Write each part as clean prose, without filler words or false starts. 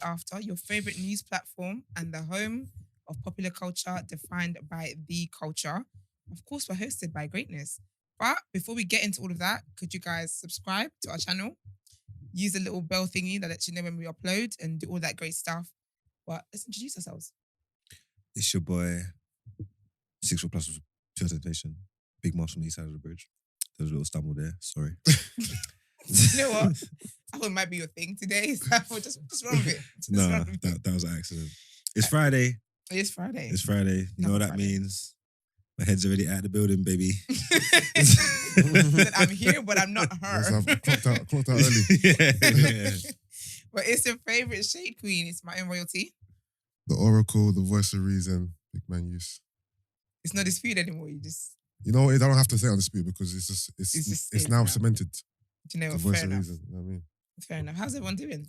After, your favorite news platform and the home of popular culture defined by the culture. Of course, we're hosted by greatness. But before we get into all of that, could you guys subscribe to our channel? Use the little bell thingy that lets you know when we upload and do all that great stuff. But let's introduce ourselves. It's your boy, 6 foot plus with pure temptation. Big Marsh from the east side of the bridge. There was a little stumble there. Sorry. You know what? I thought it might be your thing today. So I thought just run with it. That was an accident. It's Friday. It's Friday. It's Friday. You know what that means? My head's already out of the building, baby. I'm here, but I'm not her. Yes, I've clocked out early. yeah. But it's your favourite shade queen. It's my own royalty. The Oracle, the voice of reason, big man use. It's not disputed anymore. You know, I don't have to say on dispute because it's now cemented. Do you know The what? voice Fair of enough. reason. You know what I mean? Fair enough. How's everyone doing?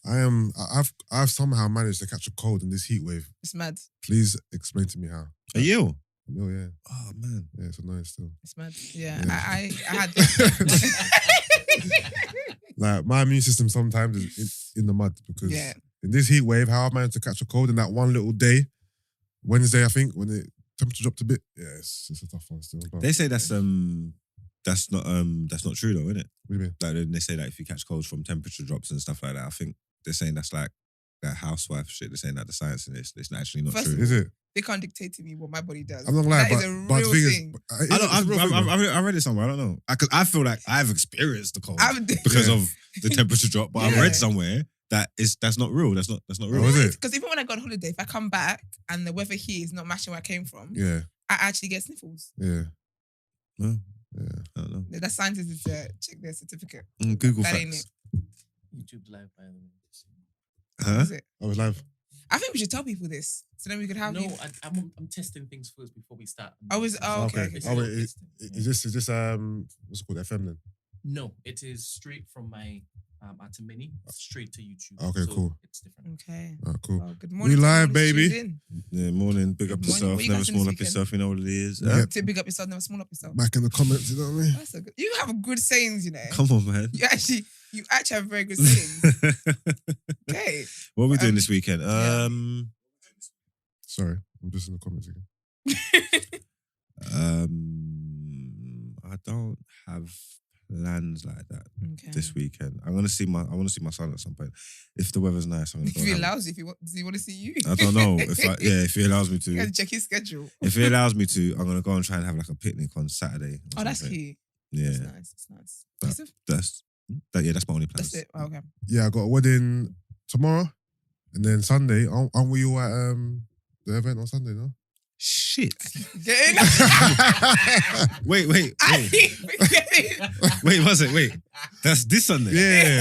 I've somehow managed to catch a cold in this heat wave. It's mad. Please explain to me how. Are you? Oh yeah. Oh, man. Yeah, it's annoying still. It's mad. Yeah. Yeah. I had. Like my immune system sometimes is in the mud because Yeah. in this heat wave, how I managed to catch a cold in that one little day, Wednesday, I think, when the temperature dropped a bit. Yeah, it's a tough one still. But They say that's not true though, isn't it? what do you mean? Like they say like if you catch colds from temperature drops and stuff like that, I think they're saying that's like that housewife shit. They're saying that the science in this, it's actually not First true. of all, Is it? They can't dictate to me what my body does. I'm not lying, That is a but real the thing thing. is, I don't. it's a real thing, though. I read it somewhere. I don't know. Because I feel like I've experienced the cold I've- because Yeah. of the temperature drop. But I've Yeah. read somewhere that's not real. That's not real. Oh, is it? Because even when I go on holiday, if I come back and the weather here is not matching where I came from, Yeah, I actually get sniffles. yeah, No, yeah. I don't know. The scientists is check their certificate. Google That ain't facts. YouTube's live, by the way. Huh? Is it? I was live. I think we should tell people this so then we could have. No, you- I'm testing things first before we start. Oh, okay. It's Oh, wait, still is testing. this what's it called? FM then? No, it is straight from my Atom Mini straight to YouTube. Okay, so cool. It's different. Okay. Alright, cool. Well, good morning. We to live, everyone who's baby. tuned in. Yeah, morning. Big up Good morning. yourself. What you Never guys doing small this up yourself. You know what it is. Yeah. To big up yourself, never small up yourself. Back in the comments, you know what I mean? That's a good. You have good sayings, you know. Come on, man. You actually have very good sayings. Okay. What are we doing Um, this weekend? yeah. Sorry, I'm just in the comments again. I don't have plans like that Okay. this weekend. I want to see my son at some point. If the weather's nice, I'm gonna If go. he have- allows you, does he want to see you? I don't know if he allows me You to. gotta check his schedule. If he allows me to, I'm gonna go and try and have like a picnic on Saturday. or Oh, that's something. cute. Yeah, That's nice. That's nice. that's my only plans. That's it. Oh, okay. Yeah, I got a wedding tomorrow, and then Sunday. Aren't we all at the event on Sunday? No. Shit. Get in. Wait. I keep forgetting. Wait, was it? Wait. That's this Sunday. Yeah.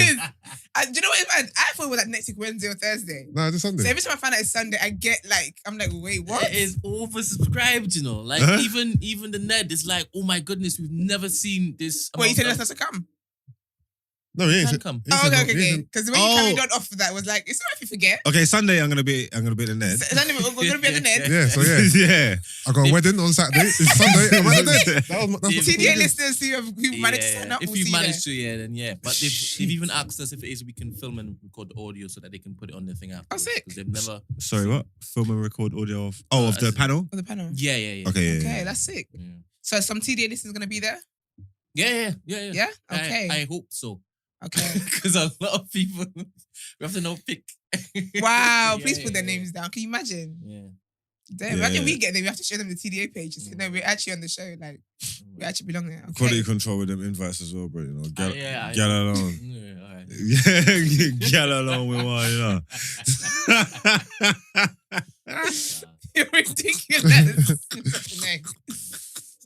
Do you know what? I thought it was like next week, Wednesday or Thursday. No, this Sunday. So every time I find out it's Sunday, I get like, I'm like, wait, what? It is oversubscribed, you know. Like Huh? even the Ned is like, oh my goodness, we've never seen this. Wait, you telling us amount not to come? No, he ain't. Can come. he ain't Oh, said okay, no, he okay. ain't Because when you carried on off of that, it was like, it's not if you forget. Okay, Sunday I'm gonna be at the Ned. Sunday, we're going to be at the net. said- Yeah, so yeah. yeah. I got a wedding on Saturday. It's Sunday. I'm at the day. That's what TDA listeners who managed to sign up. If will you see manage that. to, yeah, then yeah. But they've Shit. even asked us if it is we can film and record the audio so that they can put it on the thing after. sick. Because they've never. Sorry, what? Film and record audio of of the panel. On the panel. Yeah. Okay, yeah. Okay, that's sick. Yeah. So some TDA listeners going to be there? Yeah. Yeah? Okay. I hope so. Okay. Because a lot of people we have to know pick. Wow, Yeah, please put their yeah. names down. Can you imagine? Yeah. Damn, Yeah. imagine we get there, we have to show them the TDA page. Just, no, we're actually on the show. Like, we actually belong there. Okay. Quality control with them invites as well, bro. You know, get Yeah, along. Yeah, all right. Yeah, get along with one, you know. You're ridiculous.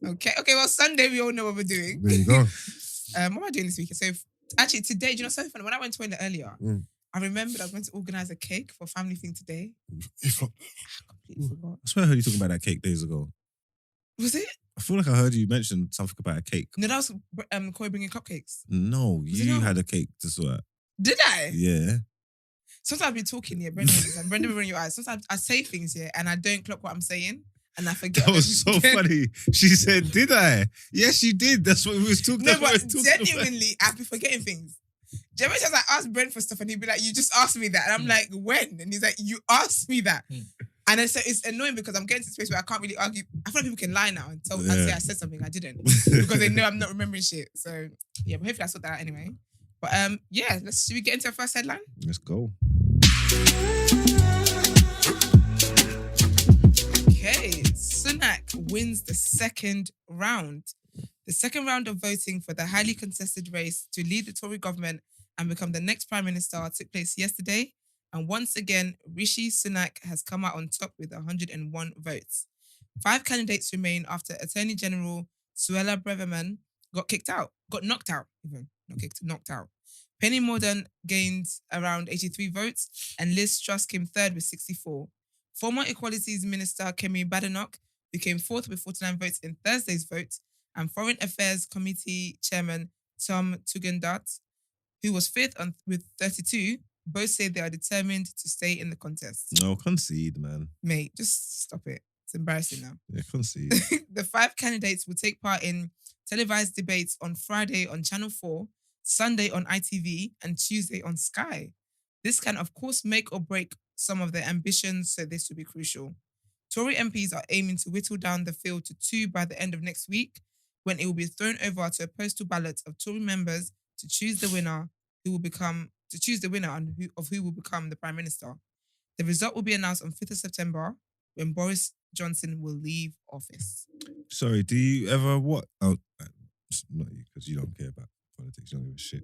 Okay, well, Sunday, we all know what we're doing. There you go. What am I doing this weekend? So, actually, today, do you know what's so funny? When I went to toilet earlier, Mm. I remembered I was going to organise a cake for a family thing today. He flopped. I completely forgot. I swear I heard you talking about that cake days ago. Was it? I feel like I heard you mention something about a cake. No, that was Corey bringing cupcakes. No, Was it you not? had a cake to sort out. Did I? Yeah. Sometimes I'll be talking here, Brent, and Brenda will run your eyes. Sometimes I say things here and I don't clock what I'm saying and I forget. That was so funny. She said, did I? Yes, you did. That's what we was talking No, about. but genuinely, I've been forgetting things. Do you ever just like ask Brent for stuff and he'd be like, you just asked me that. And I'm like, when? And he's like, you asked me that. And it's annoying because I'm getting to a space where I can't really argue. I feel like people can lie now and say I said something I didn't because they know I'm not remembering shit. So yeah, but hopefully I sort that out anyway. But yeah, should we get into our first headline? Let's go. Okay, Sunak wins the second round. The second round of voting for the highly contested race to lead the Tory government and become the next Prime Minister took place yesterday. And once again, Rishi Sunak has come out on top with 101 votes. 5 candidates remain after Attorney General Suella Braverman got knocked out. Penny Mordaunt gained around 83 votes and Liz Truss came third with 64. Former Equalities Minister Kemi Badenoch became fourth with 49 votes in Thursday's vote, and Foreign Affairs Committee Chairman Tom Tugendhat, who was fifth with 32, both say they are determined to stay in the contest. No, concede, man. Mate, just stop it. It's embarrassing now. Yeah, concede. The 5 candidates will take part in televised debates on Friday on Channel 4, Sunday on ITV, and Tuesday on Sky. This can, of course, make or break some of their ambitions, so this will be crucial. Tory MPs are aiming to whittle down the field to 2 by the end of next week, when it will be thrown over to a postal ballot of Tory members to choose the winner who will become the Prime Minister. The result will be announced on 5th of September when Boris Johnson will leave office. Sorry, do you ever what? Oh, not you, because you don't care about politics. You don't give a shit.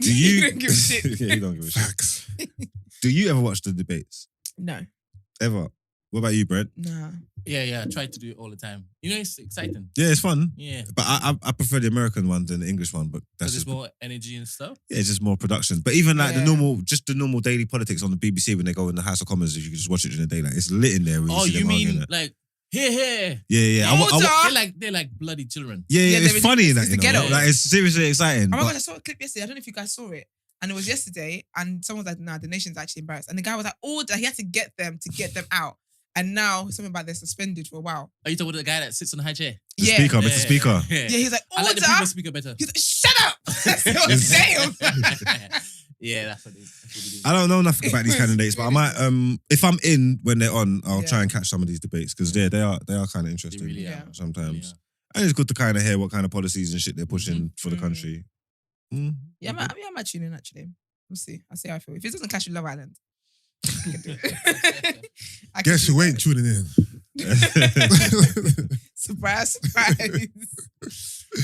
Do you? You don't give a shit. Yeah, you don't give a shit. Facts. Do you ever watch the debates? No. Ever? What about you, Brent? Nah. Yeah. I try to do it all the time. You know, it's exciting. Yeah, it's fun. Yeah. But I prefer the American one than the English one. But that's Because just there's more energy and stuff. yeah, it's just more production. But even like Yeah. the normal daily politics on the BBC when they go in the House of Commons, if you can just watch it during the day, like it's lit in there. When Oh, see you them mean arguing it. like here? Yeah. Order! They're like bloody children. Yeah, It's they're funny in that. ridiculous. It's You the know? ghetto. Like it's seriously exciting. Oh my but- gosh, I saw a clip yesterday. I don't know if you guys saw it. And it was yesterday, and someone was like, nah, the nation's actually embarrassed. And the guy was like, order. He had to get them out. And now something about they're suspended for a while. Are you talking about the guy that sits on the high chair? The Yeah. speaker, Mr. Speaker. Yeah. Yeah, he's like, I like the order. previous speaker better. He's like, shut up. That's what I'm saying. Yeah, that's what it is. I don't know nothing about these candidates, but I might if I'm in when they're on, I'll Yeah. try and catch some of these debates because they are kind of interesting. really are. Sometimes. And it's good to kind of hear what kind of policies and shit they're pushing for the country. Yeah, I might tune in actually. We'll see. I'll see how I feel. If it doesn't catch you, Love Island. I can do it. I can Guess do who that. ain't tuning in? Surprise.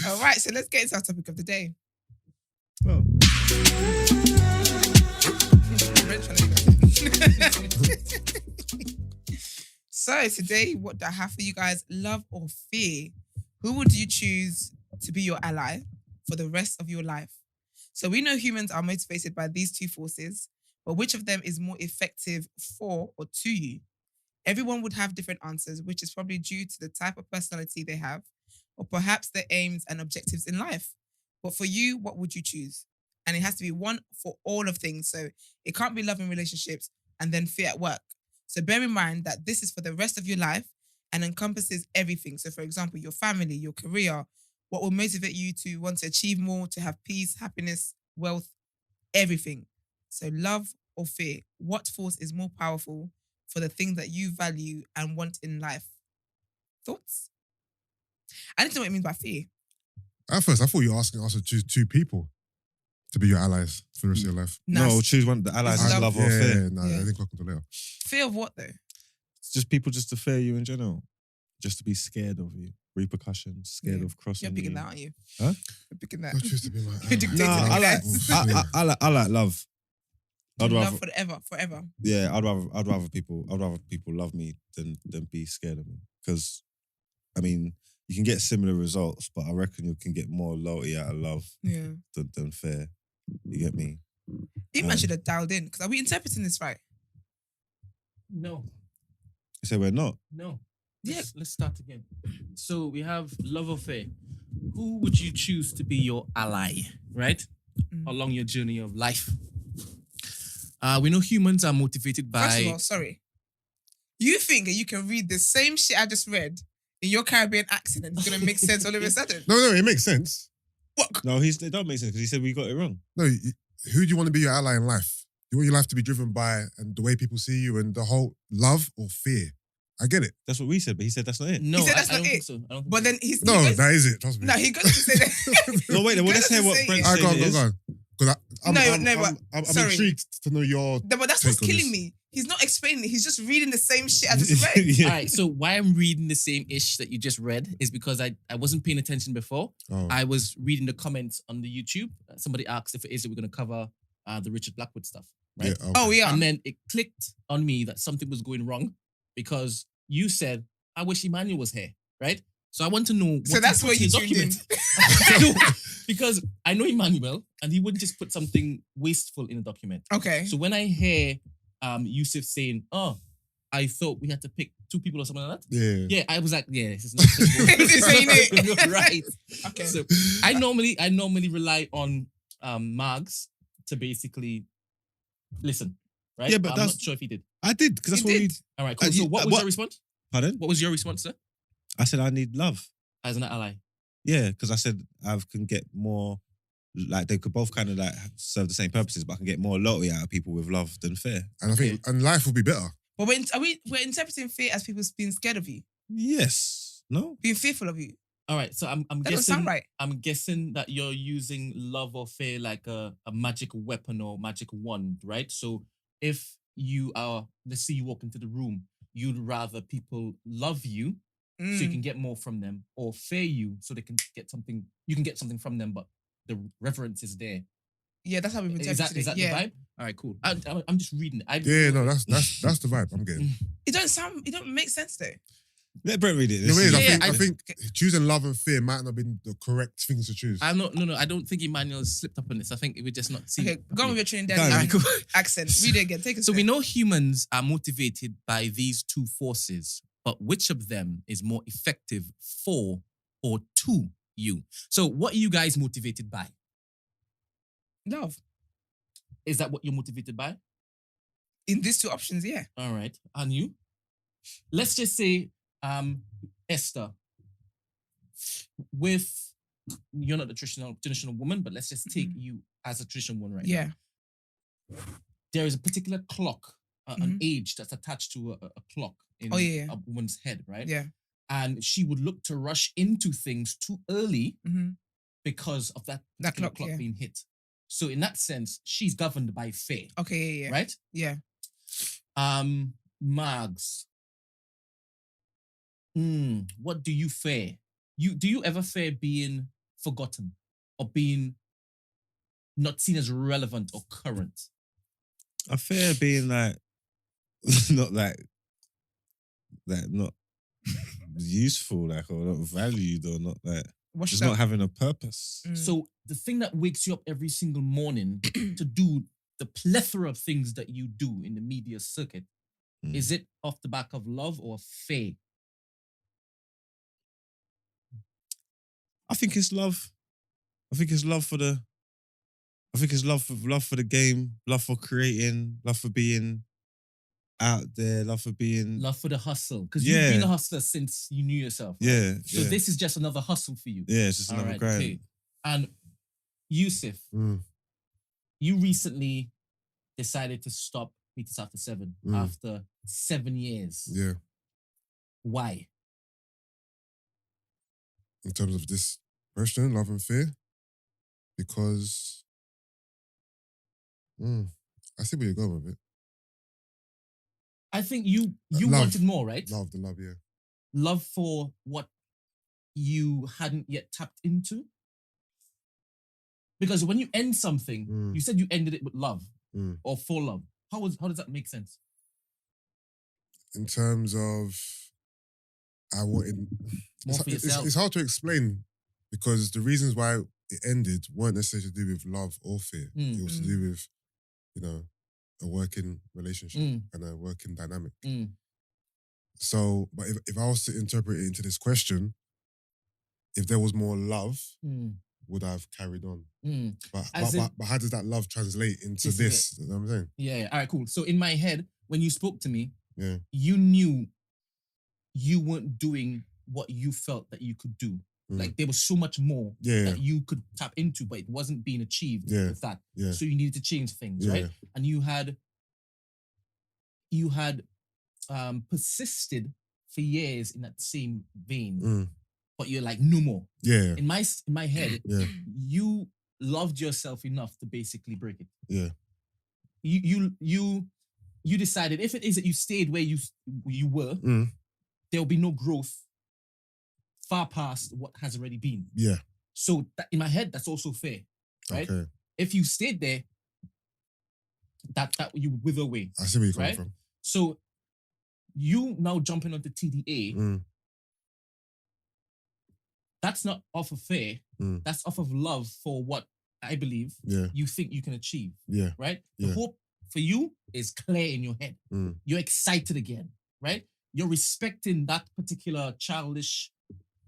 All right, so let's get into our topic of the day. Well, So today, what do I have for you guys? Love or fear? Who would you choose to be your ally for the rest of your life? So we know humans are motivated by these 2 forces, but which of them is more effective for or to you? Everyone would have different answers, which is probably due to the type of personality they have, or perhaps their aims and objectives in life. But for you, what would you choose? And it has to be one for all of things. So it can't be love in relationships and then fear at work. So bear in mind that this is for the rest of your life and encompasses everything. So for example, your family, your career, what will motivate you to want to achieve more, to have peace, happiness, wealth, everything. So love or fear, what force is more powerful for the thing that you value and want in life? Thoughts? I didn't know what it means by fear. At first, I thought you were asking us to choose 2 people to be your allies for the rest of your life. no, choose one. The allies It's is love or yeah, fear. no, Yeah. I didn't clock until later. Fear of what though? It's just people just to fear you in general. Just to be scared of you. Repercussions, scared Yeah. of crossing You're picking you. that, aren't you? Huh? You're picking that. I choose to be my You're dictating No, the I guys. I like love. I'd rather, Love forever. yeah, I'd rather people love me than be scared of me. Because, I mean, you can get similar results, but I reckon you can get more loyalty out of love Yeah. than fear. You get me? Emman should have dialed in because are we interpreting this right? No. You say we're not. Yeah. Let's start again. So we have love or fear. Who would you choose to be your ally, right? Along your journey of life. We know humans are motivated by... First of all, sorry. You think that you can read the same shit I just read in your Caribbean accent and it's going to make sense all of a sudden? No, it makes sense. What? No, it don't make sense because he said we got it wrong. No, who do you want to be your ally in life? You want your life to be driven by and the way people see you and the whole love or fear? I get it. That's what we said, but he said that's not it. No, He said that's I not don't it. think so. I don't think But so. then he's No, that is it. Trust me. No, he goes to say that. No, wait, well, let's hear what Brent I said go it is. on. Because I'm Sorry. intrigued to know your. No, but that's take what's on killing this. me. He's not explaining it. He's just reading the same shit I just read. Yeah. All right, so why I'm reading the same ish that you just read is because I wasn't paying attention before. Oh. I was reading the comments on the YouTube. Somebody asked if it is that we're going to cover the Richard Blackwood stuff, right? Yeah, okay. Oh, yeah. And then it clicked on me that something was going wrong because you said, I wish Emmanuel was here, right? So I want to know what So that's put where in you the tuned in. document. Because I know Emmanuel and he wouldn't just put something wasteful in a document. Okay. So when I hear Yusuf saying, oh, I thought we had to pick 2 people or something like that. Yeah. Yeah, I was like, yeah, this is not This ain't it. You're right. Okay. So I normally rely on Margs to basically listen, right? Yeah, but I'm that's- not sure if he did. I did, because that's You what we... did. All right, cool. you- So what was what- your response? Pardon? What was your response, sir? I said I need love. As an ally. Yeah, because I said I can get more... Like, they could both kind of like serve the same purposes, but I can get more loyalty out of people with love than fear. And I think and life will be better. But we're interpreting fear as people being scared of you, Yes. No? being fearful of you. All right, so I'm That doesn't guessing sound right. I'm guessing that you're using love or fear like a magic weapon or magic wand, right? So if you are, let's say you walk into the room, you'd rather people love you so you can get more from them, or fear you so they can get something, you can get something from them, but the reverence is there. Yeah, that's how we've Is interpreted that it. Yeah. the vibe? All right, cool. I'm just reading it. Yeah, no, that's the vibe I'm getting. It don't make sense though. Let Brent read it. The way is, Yeah, I think choosing love and fear might not have been the correct things to choose. I'm not. No. I don't think Emmanuel slipped up on this. I think we're just not seeing. Okay, it go on with properly. your Go on. Trinidadian Cool. accent. Read it again. Take it. So we know humans are motivated by these 2 forces, but which of them is more effective for or to you? So what are you guys motivated by? love Is that what you're motivated by? in these 2 options. Yeah. All right. And you? Let's just say, Esther, with, you're not the traditional woman, but let's just take you as a traditional one right Yeah. now. There is a particular clock, an age that's attached to a clock in Oh, yeah. a woman's head, right? Yeah. And she would look to rush into things too early Mm-hmm. because of that That particular clock, yeah. being hit. So in that sense, she's governed by fear, Okay. Yeah. Yeah. right? Yeah. Margs. What do you fear? Do you ever fear being forgotten or being not seen as relevant or current? I fear being like, not not useful, like, or not valued, or not like, What's just that? not having a purpose. So the thing that wakes you up every single morning to do the plethora of things that you do in the media circuit, is it off the back of love or fear? I think it's love. I think it's love for the. I think it's love for the game, love for creating, love for being out there, love for being. Love for the hustle. Because Yeah. you've been a hustler since you knew yourself. Right? Yeah. So yeah. this is just another hustle for you. Yeah, it's just All another right, grind. okay. And Yusuf, Mm. you recently decided to stop Meters After 7 after 7 years. Yeah, Why? in terms of this question, love and fear, because I see where you're going with it. I think you Love. wanted more, right? Love, the love, yeah. Love for what you hadn't yet tapped into. Because when you end something, you said you ended it with love or for love. How does that make sense? In terms of, I wanted More for yourself. It's hard to explain because the reasons why it ended weren't necessarily to do with love or fear. It was to do with, a working relationship and a working dynamic. So, but if I was to interpret it into this question, if there was more love, would I have carried on? But how does that love translate into this? You know what I'm saying? Yeah. All right, cool. So in my head, when you spoke to me, Yeah. you knew you weren't doing what you felt that you could do. Like there was so much more Yeah. that you could tap into, but it wasn't being achieved with that. Yeah. So you needed to change things, right? And you had persisted for years in that same vein, but you're like, no more. Yeah. In my head, you loved yourself enough to basically break it. Yeah. You decided if it is that you stayed where you were, there will be no growth far past what has already been. Yeah. So that, in my head, that's also fair, right? Okay. If you stayed there, that you would wither away. I see where you're coming right? from. So you now jumping onto TDA, that's not off of fear. That's off of love for what I believe you think you can achieve. Yeah. Right? The hope for you is clear in your head. You're excited again, right? You're respecting that particular childish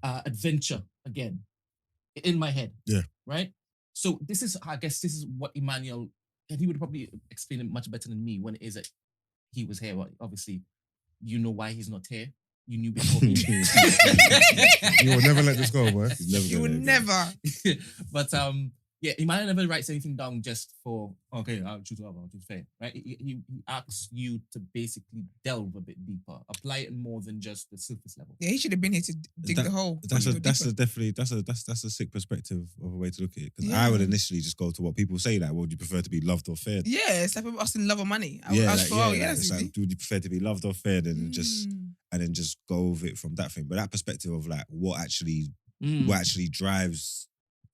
adventure again in my head. Yeah. Right? So I guess this is what Emmanuel, and he would probably explain it much better than me when it is that he was here. Well, obviously, you know why he's not here. You knew before me. You will never let this go, boy. You would never. But yeah, Emmanuel never writes anything down just for I'll choose love, I'll choose fair, right? He asks you to basically delve a bit deeper, apply it more than just the surface level. Yeah, he should have been here to dig the hole. That's a sick perspective of a way to look at it. Because I would initially just go to what people say, like, would you prefer to be loved or feared? Yeah, it's like people asking love or money. It's like, would you prefer to be loved or feared, and then just go with it from that thing. But that perspective of like what actually drives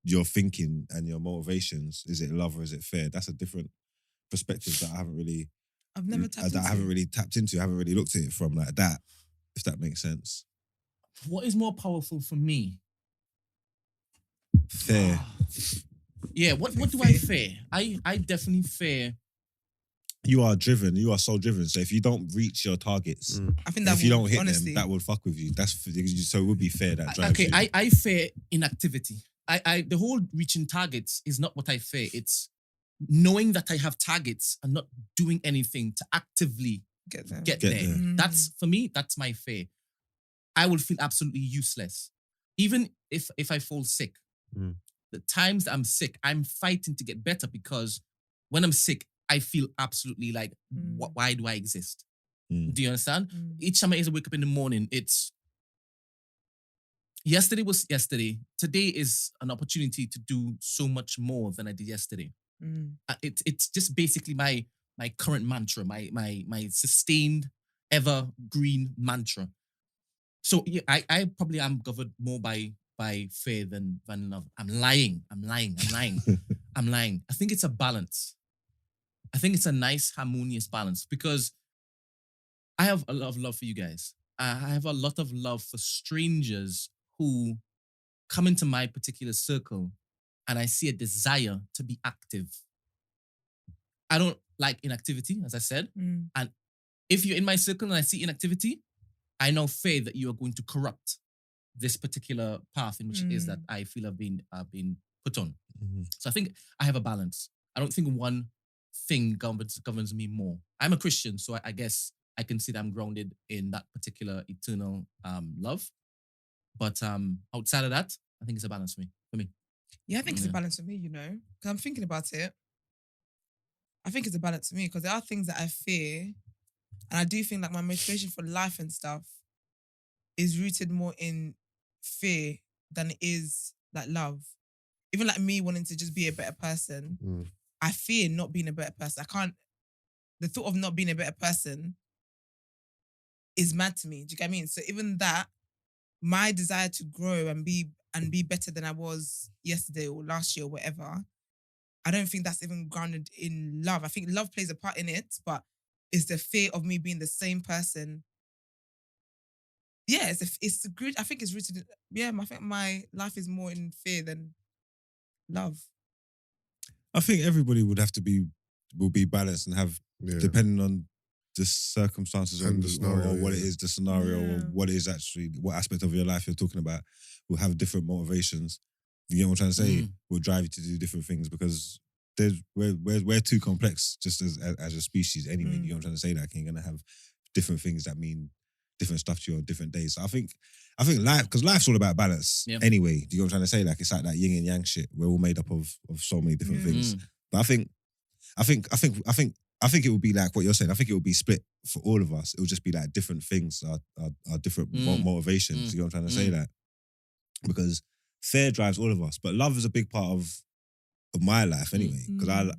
your thinking and your motivations, is it love or is it fear? That's a different perspective that I've never tapped into. I haven't really tapped into. I haven't really looked at it from like that, if that makes sense. What is more powerful for me? Fear. Yeah, what do I fear? I definitely fear. You are driven. You are so driven. So if you don't reach your targets, I think that if you don't hit honestly, them, that would fuck with you. So it would be fear that drives you. I fear inactivity. The whole reaching targets is not what I fear. It's knowing that I have targets and not doing anything to actively get there. That's, for me, that's my fear. I will feel absolutely useless. Even if I fall sick, the times that I'm sick, I'm fighting to get better, because when I'm sick, I feel absolutely like, why do I exist? Do you understand? Each time I wake up in the morning, it's yesterday was yesterday. Today is an opportunity to do so much more than I did yesterday. It's just basically my current mantra, my sustained, evergreen mantra. So yeah, I probably am governed more by fear than love. I'm lying. I think it's a balance. I think it's a nice, harmonious balance, because I have a lot of love for you guys. I have a lot of love for strangers who come into my particular circle, and I see a desire to be active. I don't like inactivity, as I said. And if you're in my circle and I see inactivity, I now fear that you are going to corrupt this particular path in which it is that I feel I've been put on. So I think I have a balance. I don't think one thing governs me more. I'm a Christian, so I guess I can see that I'm grounded in that particular eternal love. But outside of that, I think it's a balance for me. Yeah, I think it's a balance for me, because I'm thinking about it. I think it's a balance for me, because there are things that I fear, and I do think like my motivation for life and stuff is rooted more in fear than it is like love. Even like me wanting to just be a better person, I fear not being a better person. The thought of not being a better person is mad to me. Do you get what I mean? So even that, my desire to grow and be better than I was yesterday or last year or whatever, I don't think that's even grounded in love. I think love plays a part in it, but it's the fear of me being the same person. Yeah, it's good. I think it's rooted. I think my life is more in fear than love. I think everybody will be balanced and have, depending on the circumstances And or the scenario, or what it is, the scenario, or Yeah. what it is actually, what aspect of your life you're talking about, will have different motivations. You get what I'm trying to say? Will drive you to do different things, because we're too complex just as a species anyway. You know what I'm trying to say? That you're going to have different things that mean different stuff to you on different days. So I think life, because life's all about balance. Yeah. Anyway, do you know what I'm trying to say? Like, it's like that yin and yang shit. We're all made up of so many different things. But I think it would be like what you're saying. I think it would be split for all of us. It would just be like different things, our different motivations. You know what I'm trying to say? That because fear drives all of us, but love is a big part of my life anyway. Because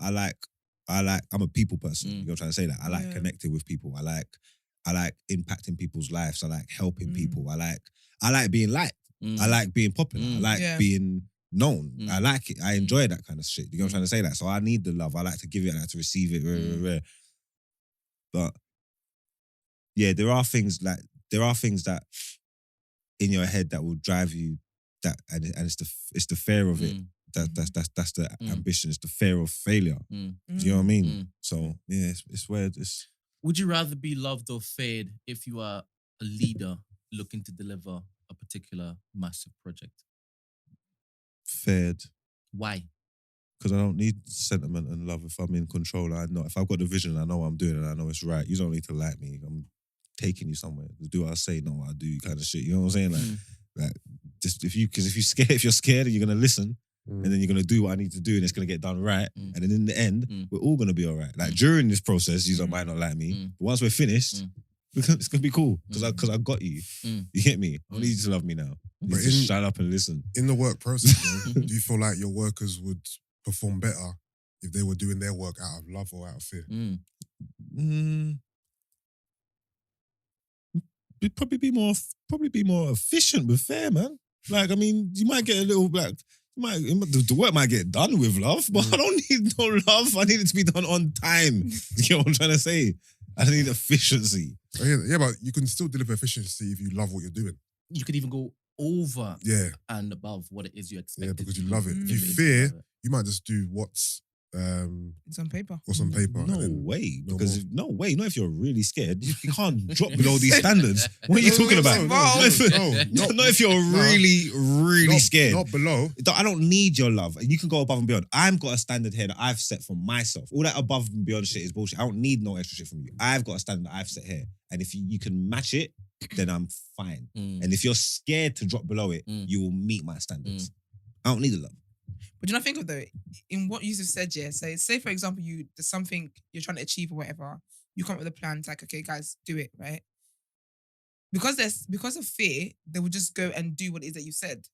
I'm a people person. You know what I'm trying to say? That I like connecting with people. I like impacting people's lives. I like helping people. I like being liked. I like being popular. I like being known. I like it. I enjoy that kind of shit. You know what I'm trying to say? That. So I need the love. I like to give it. I like to receive it. But yeah, there are things that in your head that will drive you. That and it's the fear of it. That's the ambition. It's the fear of failure. Do you know what I mean? So yeah, it's weird. Would you rather be loved or feared if you are a leader looking to deliver a particular massive project? Feared. Why? Because I don't need sentiment and love if I'm in control. I know if I've got the vision, I know what I'm doing and I know it's right. You don't need to like me. I'm taking you somewhere. Do what I say, know what I do, kind of shit. You know what I'm saying? Like just if you're scared and you're gonna listen. And then you're going to do what I need to do and it's going to get done right. And then in the end, we're all going to be all right. Like during this process, you might not like me. But once we're finished, it's going to be cool because I got you. You get me? I don't need you to love me now. You need to shut up and listen. In the work process, though, do you feel like your workers would perform better if they were doing their work out of love or out of fear? It'd probably be more efficient with fear, man. Like, I mean, you might get a little like... the work might get done with love, but I don't need no love. I need it to be done on time. You know what I'm trying to say? I need efficiency. Yeah, but you can still deliver efficiency if you love what you're doing. You could even go over and above what it is you expect. Yeah, because you love it. If you fear, you might just do what's it's on paper. What's on paper? No way. Because not if you're really scared, you can't drop below these standards. What are you talking about? Not if you're really scared. Not below. I don't need your love. You can go above and beyond. I've got a standard here that I've set for myself. All that above and beyond shit is bullshit. I don't need no extra shit from you. I've got a standard that I've set here. And if you can match it, then I'm fine. And if you're scared to drop below it, you will meet my standards. I don't need the love. But do you not think of though, in what Yusuf said, so say for example, there's something you're trying to achieve or whatever, you come up with a plan, it's like, okay, guys, do it, right? Because of fear, they will just go and do what it is that you said.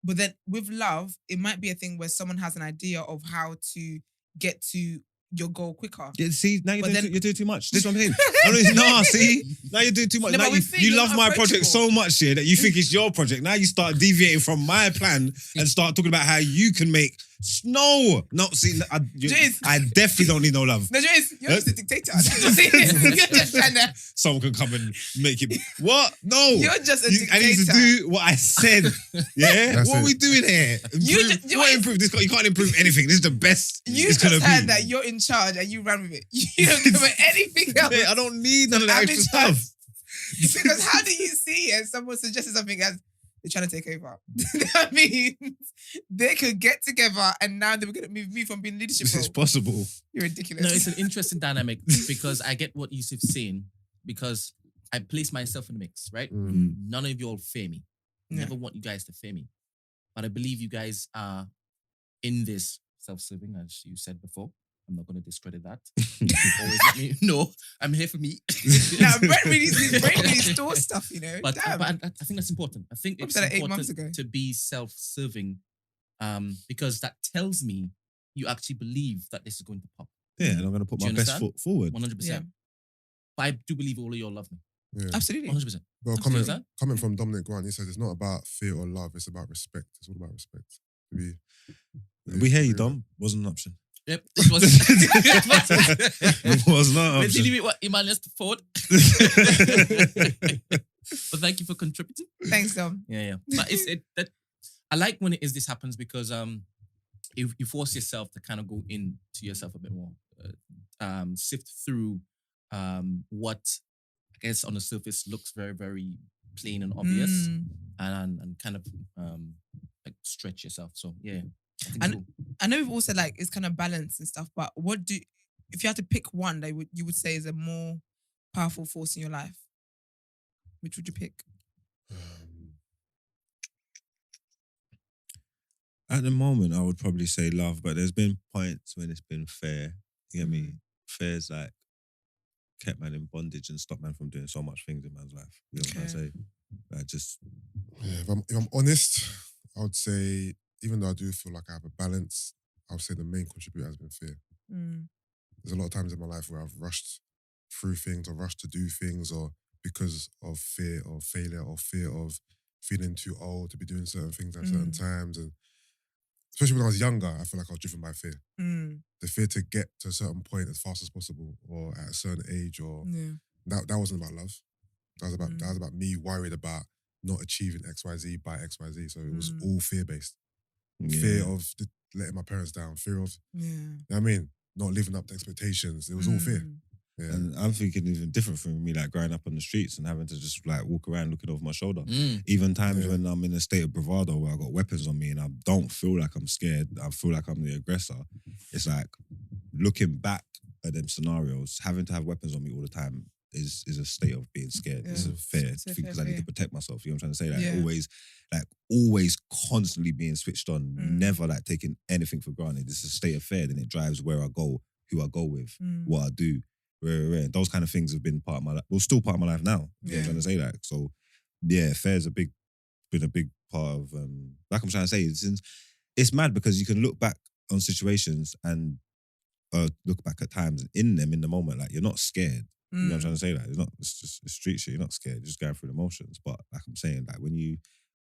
But then with love, it might be a thing where someone has an idea of how to get to your goal quicker. Yeah, see, now you're doing too much. This is what I'm saying. See? Now you're doing too much. No, now you love my project so much here that you think it's your project. Now you start deviating from my plan and start talking about how you can make... No, see, I definitely don't need no love. No, Jace, you're just a dictator. You're just trying to... Someone can come and make it... What? No. You're just a dictator. I need to do what I said. Yeah? What are we doing here? Improve. You can't improve anything. This is the best you just heard that you're in charge and you ran with it. You don't give it anything else. I don't need none of that extra stuff. Because how do you see it? Someone suggested something as they're trying to take over. That means they could get together and now they're going to move me from being leadership role. It's possible. You're ridiculous. No, it's an interesting dynamic because I get what Yusuf's saying because I place myself in the mix, right? None of you all fear me. I never want you guys to fear me. But I believe you guys are in this self-serving, as you said before. I'm not going to discredit that. Always let me know. I'm here for me. Now, Brent really stores stuff, you know. But I think that's important. I think it's important to be self-serving because that tells me you actually believe that this is going to pop. Yeah, and I'm going to put my best foot forward. 100%. Yeah. But I do believe all of you all love me. Yeah. Absolutely. 100%. Well, comment from Dominic Grant, he says it's not about fear or love, it's about respect. It's all about respect. We hear you, Dom. Wasn't an option. Yep, it was. It was not an Let's option. leave it what Emman has to forward. But thank you for contributing. Thanks, Dom. Yeah. But that I like when this happens because if you force yourself to kind of go into yourself a bit more, sift through what I guess on the surface looks very, very plain and obvious, and kind of like stretch yourself. So yeah. And I know we've all said like it's kind of balance and stuff, but if you had to pick one that you would say is a more powerful force in your life? Which would you pick? At the moment, I would probably say love, but there's been points when it's been fair. You get me? Fair's like kept man in bondage and stopped man from doing so much things in man's life. You know what I'm trying to say? Like just... Yeah, if I'm honest, I would say, even though I do feel like I have a balance, I would say the main contributor has been fear. There's a lot of times in my life where I've rushed through things or rushed to do things or because of fear of failure or fear of feeling too old to be doing certain things at certain times. And especially when I was younger, I feel like I was driven by fear. The fear to get to a certain point as fast as possible or at a certain age or... That wasn't about love. That was about me worried about not achieving XYZ by XYZ. So it was all fear-based. Fear of letting my parents down. Fear of, you know what I mean? Not living up to expectations. It was all fear. Yeah. And I'm thinking even different from me, like growing up on the streets and having to just like walk around looking over my shoulder. Even times when I'm in a state of bravado where I got weapons on me and I don't feel like I'm scared, I feel like I'm the aggressor. It's like looking back at them scenarios, having to have weapons on me all the time is a state of being scared. It's a fear because I need to protect myself. You know what I'm trying to say? Always constantly being switched on, never like taking anything for granted. It's a state of fear, then it drives where I go, who I go with, what I do. Those kind of things have been part of my life. Well, still part of my life now. You know what I'm trying to say? Like, so yeah, fear's been a big part of like I'm trying to say, it's mad because you can look back on situations and look back at times in the moment, like you're not scared. You know what I'm trying to say? Like it's just street shit, you're not scared, you're just going through the motions. But like I'm saying, like when you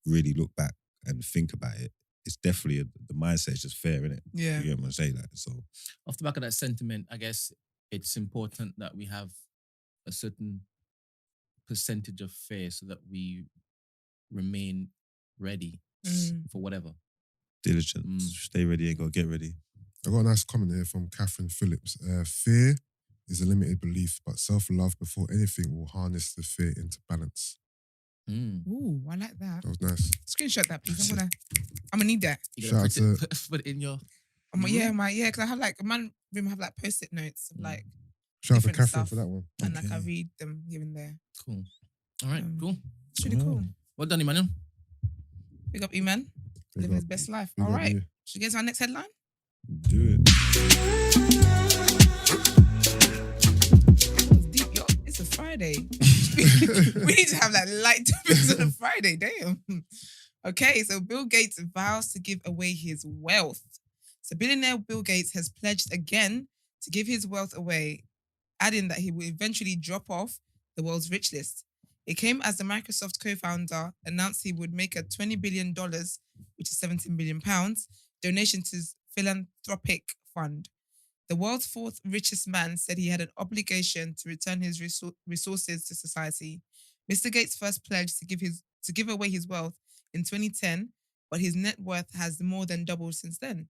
really look back and think about it, it's definitely the mindset is just fair, innit? Yeah. You know what I'm saying? Like, so off the back of that sentiment, I guess it's important that we have a certain percentage of fear so that we remain ready for whatever. Diligent. Stay ready and go get ready. I got a nice comment here from Catherine Phillips. Fear is a limited belief, but self-love before anything will harness the fear into balance. Ooh, I like that. That was nice. Screenshot that, please. I'm gonna need that. You Shout out to... put it in your... because I have like, man room have like post-it notes of like Shout out to different Catherine stuff, for that one. and like I read them here and there. Cool. All right, cool. It's really cool. Well done, Emmanuel. Big up, Emman. Living his best life. Big All up right. you. Should we get to our next headline? Do it. Deep, yo, it's a Friday. We need to have like light topics on a Friday. Damn. Okay, so Bill Gates vows to give away his wealth. So billionaire Bill Gates has pledged again to give his wealth away, adding that he will eventually drop off the world's rich list. It came as the Microsoft co-founder announced he would make a $20 billion, which is 17 billion pounds, donation to his philanthropic fund. The world's fourth richest man said he had an obligation to return his resources to society. Mr. Gates first pledged to give away his wealth in 2010, but his net worth has more than doubled since then.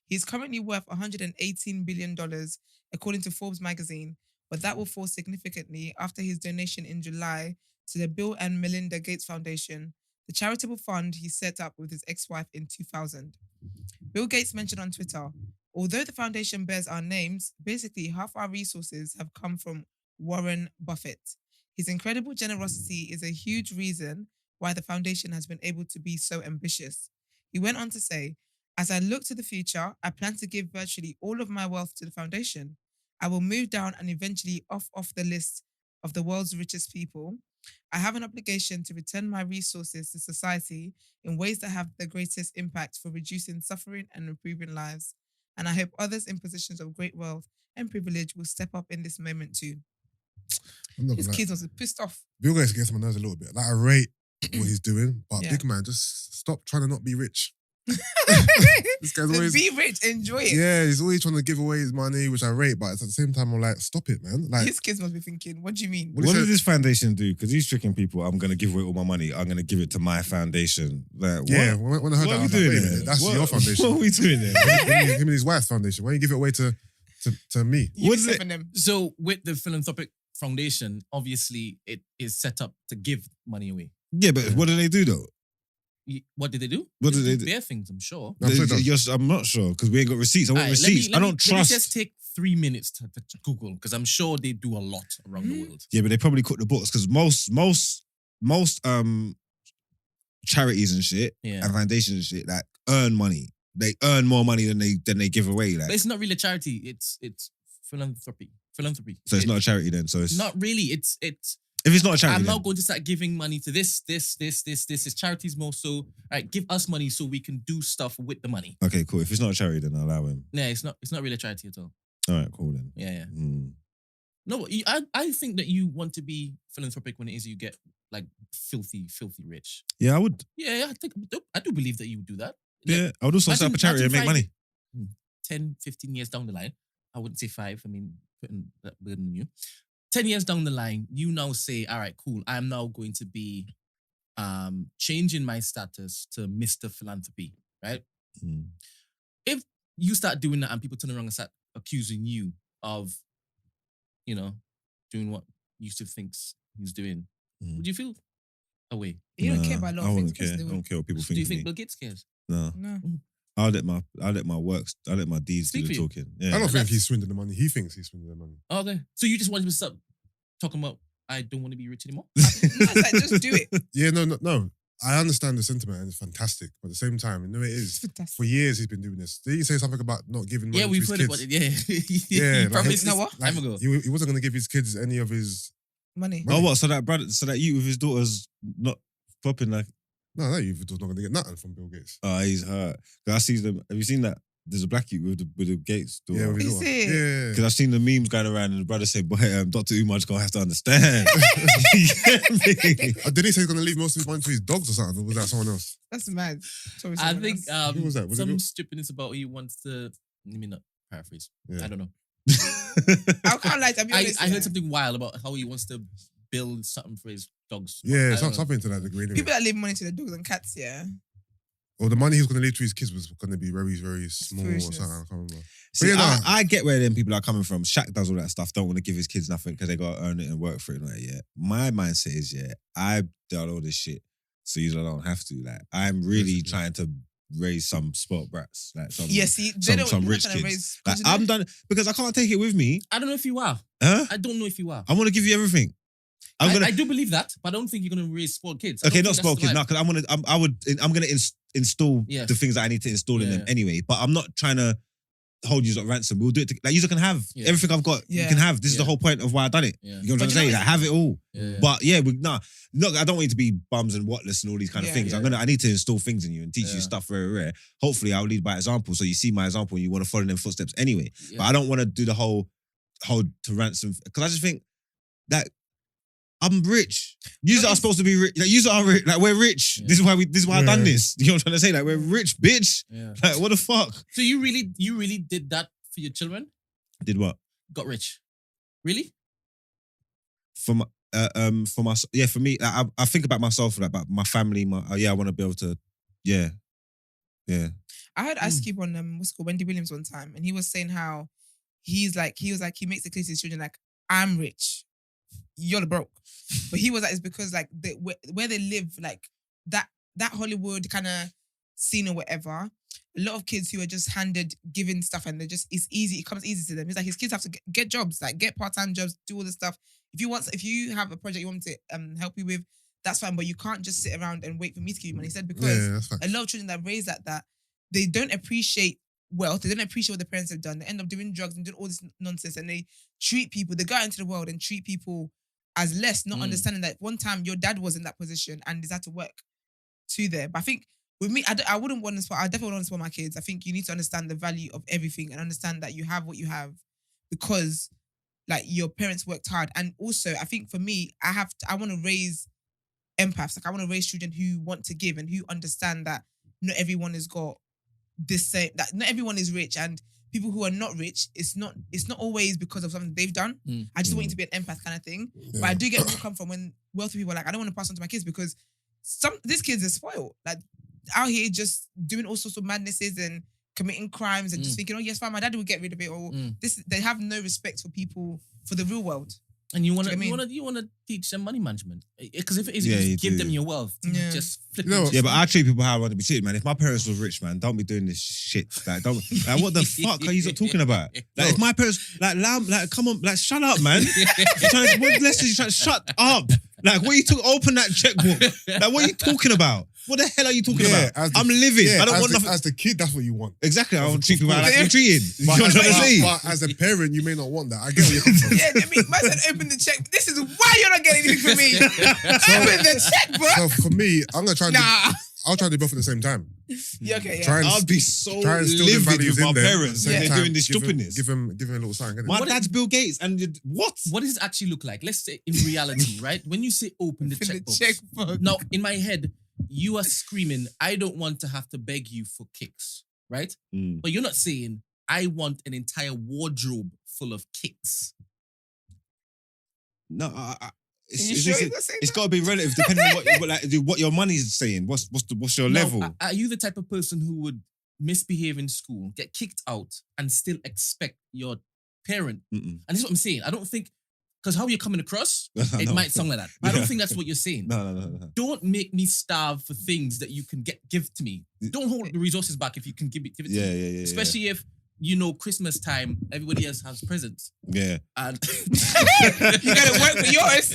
He's currently worth $118 billion, according to Forbes magazine, but that will fall significantly after his donation in July to the Bill and Melinda Gates Foundation, the charitable fund he set up with his ex-wife in 2000. Bill Gates mentioned on Twitter, although the foundation bears our names, basically half our resources have come from Warren Buffett. His incredible generosity is a huge reason why the foundation has been able to be so ambitious. He went on to say, as I look to the future, I plan to give virtually all of my wealth to the foundation. I will move down and eventually off the list of the world's richest people. I have an obligation to return my resources to society in ways that have the greatest impact for reducing suffering and improving lives. And I hope others in positions of great wealth and privilege will step up in this moment too. His kids was pissed off. Bill Gates gets my nerves a little bit. Like, I rate what he's doing, but big man, just stop trying to not be rich. This guy's always be rich, enjoy it. Yeah, he's always trying to give away his money, which I rate, but at the same time, I'm like, stop it, man. Like, his kids must be thinking, what do you mean? What does this foundation do? Because he's tricking people. I'm going to give away all my money. I'm going to give it to my foundation. Like, what? Yeah, when I heard what that, I was doing like, there? That's your foundation. What are we doing there? Him and his wife's foundation. Why don't you give it away to me? What's it? So with the philanthropic foundation, obviously it is set up to give money away. Yeah, but what do they do though? What did they do? What did they do? Bare things, I'm sure. I'm not sure because we ain't got receipts. I want receipts. I don't trust. Let me just take 3 minutes to Google because I'm sure they do a lot around the world. Yeah, but they probably cook the books because most most charities and shit Yeah. and foundations and shit that earn money. They earn more money than they give away. Like, But it's not really a charity. It's philanthropy. so it's not a charity then. So it's Not really. It's. if it's not a charity. I'm then, not going to start giving money to this. It's charities more so. Right, give us money so we can do stuff with the money. okay, cool. If it's not a charity, then I'll allow him. Yeah, it's not really a charity at all. All right, cool then. Yeah. Mm. No, I think that you want to be philanthropic when it is you get like filthy rich. Yeah, I would. Yeah, I do believe that you would do that. Yeah, I would also set up a charity and make money. 10, 15 years down the line, I wouldn't say 5. I mean, putting that burden on you. 10 years down the line, you now say, all right, cool. I'm now going to be changing my status to Mr. Philanthropy, right? Mm. If you start doing that and people turn around and start accusing you of, doing what Yusuf thinks he's doing, would you feel away? You don't care about a lot I of wouldn't things. care. I don't care what people Do think you of think me. Bill Gates cares? No. No. I'll let my deeds Speak do the for you. talking. Yeah. I don't think that's- he's swindling the money. He thinks he's swindling the money. Okay. So you just want to stop talking about, I don't want to be rich anymore? No, it's like, just do it. Yeah, no. I understand the sentiment and it's fantastic. But at the same time, it is. Fantastic. For years, he's been doing this. Did he say something about not giving money Yeah, to we've his heard kids? about it. Yeah. Yeah, He like, promised you know this what? Like, time ago. he wasn't going to give his kids any of his... Money. Oh, what? So that you with his daughter's not popping like. No, youth was not going to get nothing from Bill Gates. Oh, he's hurt. Cause I see them. Have you seen that? There's a black youth with the Gates daughter. Yeah, with his Is daughter. it? Yeah. Because I've seen the memes going around and the brother said, boy, Dr. Umar's going to have to understand. You get me? Did he say he's going to leave most of his money to his dogs or something? Or was that someone else? That's mad. Sorry, I someone think else. Who was that? Was it some Bill? stupidness about he wants to. Let me not paraphrase. Yeah. I don't know. I can't lie. To be honest, I heard something wild about how he wants to build something for his dogs. I Yeah, don't know. something to that degree. Anyway. People that leave money to their dogs and cats, yeah. Or the money he was going to leave to his kids was going to be very, very small or Foolishness. something. I can't remember. See, But yeah, no. I get where them people are coming from. Shaq does all that stuff. Don't want to give his kids nothing because they got to earn it and work for it. Like, yeah. My mindset is, I've done all this shit so you don't have to. Like, I'm really Basically. trying to raise some sport brats. Like, some, Yeah, see, they don't some you're not rich trying to kids. raise- Like, I'm done because I can't take it with me. I don't know if you are. Huh? I don't know if you are. I want to give you everything. I do believe that, but I don't think you're gonna raise spoiled kids. I Okay, don't not think that's spoiled kids the now because I'm gonna install Yes. the things that I need to install in them Yeah. anyway. But I'm not trying to hold you at ransom. We'll do it. Like you can have Yeah. everything I've got. You Yeah. can have. This is the Yeah. whole point of why I done it. Yeah. You know what I'm But trying to you say? know Like have it all. Yeah. But yeah, look, I don't want you to be bums and whatless and all these kind of Yeah. things. Yeah. I need to install things in you and teach Yeah. you stuff very rare. Hopefully, I'll lead by example. So you see my example and you want to follow them footsteps anyway. Yeah. But I don't want to do the whole hold to ransom because I just think that I'm rich. You are supposed to be rich. Like, you are rich. Like we're rich. Yeah. This is why I've done Yeah. this. You know what I'm trying to say? Like we're rich, bitch. Yeah. Like what the fuck? So you really did that for your children? Did what? Got rich? Really? For my for me, like, I think about myself, like about my family. I want to be able to, yeah. I heard Ice Cube on what's it called Wendy Williams one time, and he was saying how he makes it clear to his children like, I'm rich, you're the broke, but he was like, it's because like where they live, like that Hollywood kind of scene or whatever. A lot of kids who are just handed given stuff and it comes easy to them. It's like his kids have to get jobs, like get part-time jobs, do all this stuff. If you have a project you want me to help you with, that's fine, but you can't just sit around and wait for me to give you money. He said because Yeah, that's fine. a lot of children that raise that they don't appreciate wealth, they don't appreciate what their parents have done. They end up doing drugs and doing all this nonsense, and they go out into the world and treat people as less, not understanding that one time your dad was in that position and is had to work to there. But I think with me, I wouldn't want to spoil. I definitely want to spoil my kids. I think you need to understand the value of everything and understand that you have what you have because like your parents worked hard. And also, I think for me, I want to raise empaths. Like I want to raise children who want to give and who understand that not everyone has got this same. That not everyone is rich, and people who are not rich, it's not always because of something they've done. I just want you to be an empath kind of thing. Yeah. But I do get where you come from when wealthy people are like, I don't want to pass on to my kids because these kids are spoiled. Like out here just doing all sorts of madnesses and committing crimes and just thinking, oh yes, fine, my dad will get rid of it. Or they have no respect for people, for the real world. And you want Do you know what I to you want to teach them money management because if it is, Yeah, you you just give do. them your wealth. Yeah. Just flip You know it. what? Yeah, but I treat people how I want to be treated, man. If my parents was rich, man, don't be doing this shit. Like, don't. Like, what the fuck are you talking about? Like, if my parents, like, come on, like, shut up, man. Shut up. Like, what are you talking? Open that checkbook. Like, what are you talking about? What the hell are you talking about? I'm living. I don't want nothing. As the kid, that's what you want. Exactly. I want to treat people like I'm treated. You know what I'm saying? But as a parent, you may not want that. I get where you're coming from. Yeah, I mean, man said open the check. This is why you're not getting anything from me. Open the checkbook. So for me, I'm gonna try. I'll try to do both at the same time. Yeah, okay, yeah. I'll be so livid with my parents and they're doing this stupidness. Give him a little sign. My dad's Bill Gates, and what? What does it actually look like? Let's say in reality, right? When you say open the checkbook. Now, in my head, you are screaming, I don't want to have to beg you for kicks, right? But you're not saying, I want an entire wardrobe full of kicks. No, it's got to be relative depending on what your money's saying. What's your level? Are you the type of person who would misbehave in school, get kicked out, and still expect your parent? And this is what I'm saying. I don't think, because how you're coming across, it might sound like that. But I don't think that's what you're saying. No. Don't make me starve for things that you can give to me. Don't hold the resources back if you can give it to me. Yeah. Especially if, Christmas time, everybody else has presents. Yeah. And you gotta work for yours.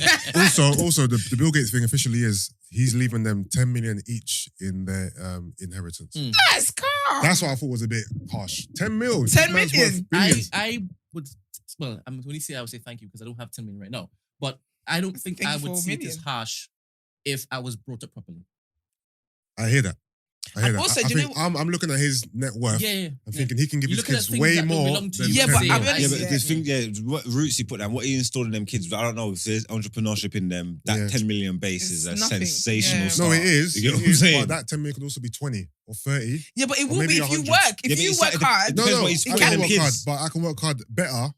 Also, the Bill Gates thing officially is he's leaving them 10 million each in their inheritance. That's calm. That's what I thought was a bit harsh. 10 mil. 10 million. I would, well, when you say I would say thank you because I don't have 10 million right now. But I don't think I would see it as harsh if I was brought up properly. I hear that. Also, I'm looking at his net worth. Yeah. I'm thinking he can give his kids way more. What roots he put down, what he installed in them kids. I don't know if there's entrepreneurship in them. That 10 million base is a sensational start. No, it is. You know what I'm saying? But that 10 million could also be 20 or 30. Yeah, but it will be if you work. If you work hard. No, I can work hard, but I can work hard better.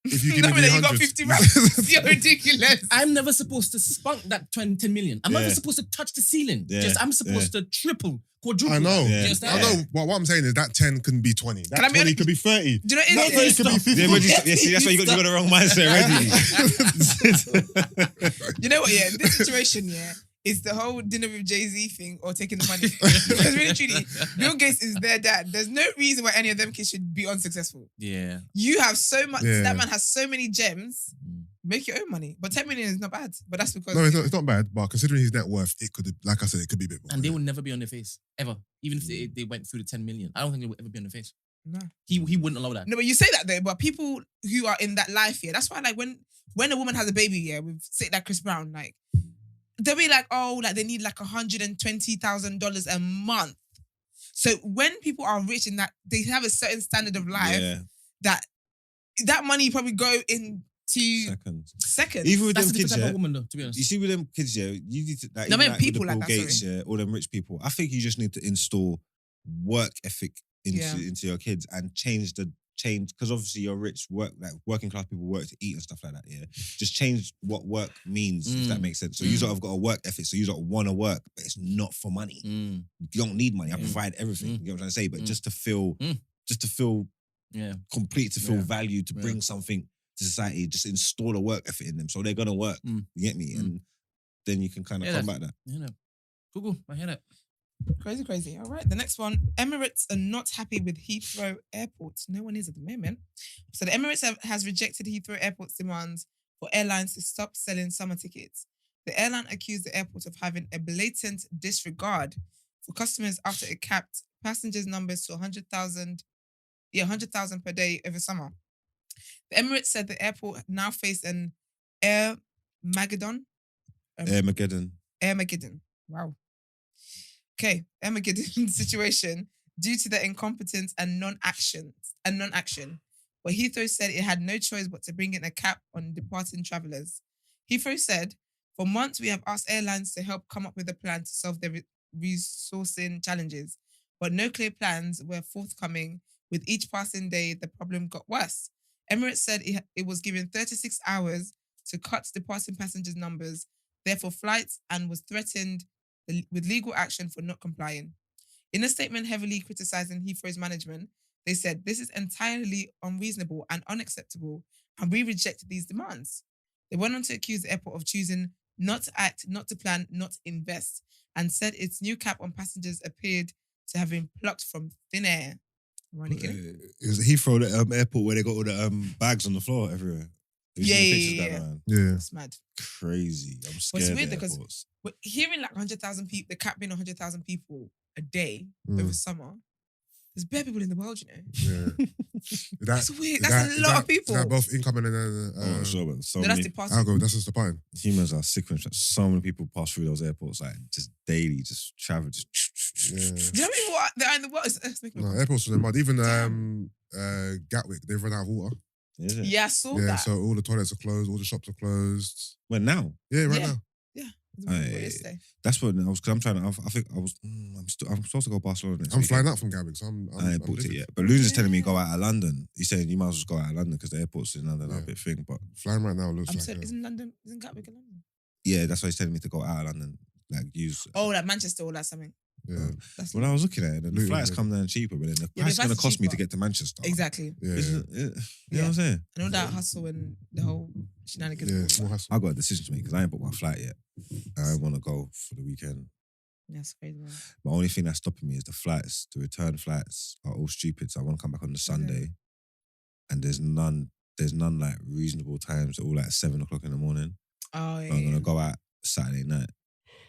If you give me you got 50 racks. You're ridiculous. I'm never supposed to spunk that 10 million. I'm never supposed to touch the ceiling. I'm supposed to triple, quadruple. I know. I know. What I'm saying is that 10 can be 20. That 20 could be 30. Do you know that 30 could be 50. See, that's why you got the wrong mindset already. You know what? Yeah, this situation, it's the whole dinner with Jay-Z thing or taking the money. Because really, truly, Bill Gates is their dad. There's no reason why any of them kids should be unsuccessful. Yeah. You have so much, that man has so many gems. Make your own money. But 10 million is not bad. But that's because... No, it's not bad. But considering his net worth, it could, like I said, it could be a bit more. And they would never be on their face. Ever. Even if they went through the 10 million. I don't think they would ever be on their face. No. He wouldn't allow that. No, but you say that though. But people who are in that life, that's why like when a woman has a baby, with say like Chris Brown, like, they'll be like, they need like $120,000 a month. So when people are rich in that, they have a certain standard of life that money probably go into seconds. Even with That's them kids, type of woman, though, to be honest. You see with them kids, you need to like, No, I mean like people with the like Bill that, Gates, all them rich people. I think you just need to install work ethic into your kids and change because obviously you're rich, working class people work to eat and stuff like that. Yeah, just change what work means, if that makes sense. So you sort of got a work ethic, so you sort of want to work, but it's not for money. You don't need money. I provide everything. You get what I'm trying to say? But just to feel complete, to feel valued, to bring something to society, just install a work ethic in them, so they're gonna work. You get me? And then you can kind of combat that. You know, Google, I hear that. Crazy. All right, the next one. Emirates are not happy with Heathrow Airport. No one is at the moment. So the Emirates has rejected Heathrow Airport's demands for airlines to stop selling summer tickets. The airline accused the airport of having a blatant disregard for customers after it capped passengers' numbers to 100,000 per day over summer. The Emirates said the airport now faced an Armageddon. Wow. Okay, Armageddon situation due to their incompetence and non-action. But Heathrow said it had no choice but to bring in a cap on departing travellers. Heathrow said, "For months we have asked airlines to help come up with a plan to solve their resourcing challenges, but no clear plans were forthcoming. With each passing day, the problem got worse." Emirates said it was given 36 hours to cut departing passengers' numbers, therefore flights, and was threatened with legal action for not complying. In a statement heavily criticizing Heathrow's management, they said, "This is entirely unreasonable and unacceptable, and we reject these demands." They went on to accuse the airport of choosing not to act, not to plan, not to invest, and said its new cap on passengers appeared to have been plucked from thin air. It was Heathrow airport where they got all the bags on the floor everywhere. You seen the Yeah, pictures yeah, going yeah. around? Yeah. It's mad. Crazy. I'm But scared it's of weird because airports. we're hearing like 100,000 people, the cap being 100,000 people a day Mm. over summer. There's bare people in the world, you know. Yeah. That's weird. That's a lot of people. Is that both incoming and I'm not sure, but so No, that's many departing. outgoing? That's just the point. humans are sick. So many people pass through those airports, like just daily, just travel, just. Yeah. Do you know how many people there are in the world? It's making me No, laugh. airports are in the mud. Even Damn. Gatwick, they've run out of water. Is it? Yeah, I saw Yeah, that. so all the toilets are closed, all the shops are closed. Well, now Yeah, right Yeah. now. It was Aye. yesterday. that's what I was. Because I'm trying to. I think I was. I'm supposed to go to Barcelona next I'm weekend. flying out from Gatwick, so I'm I ain't booked it livid. yet. But Loon's is telling me go out of London. He's saying you might as well go out of London because the airports in London are a Yeah. bit thing. But Flying right now looks I'm like saying, isn't Gatwick in London? yeah, that's why he's telling me to go out of London. Like use. Oh, like Manchester or like something. yeah, That's When I was looking at it, the Luton, flights maybe. come down cheaper, but then the Yeah, price is the going to flights are cost me to cheaper. get to Manchester. exactly. yeah, Isn't it? You know Yeah. what I'm saying? And all that hustle and the whole shenanigans. yeah. and It's all more that. hassle. I got a decision to make because I ain't booked my flight yet. I want to go for the weekend. That's crazy, man. The only thing that's stopping me is the flights. The return flights are all stupid. So I want to come back on the Sunday, and there's none like reasonable times. All like 7:00 in the morning. Oh, yeah. I'm gonna go out Saturday night.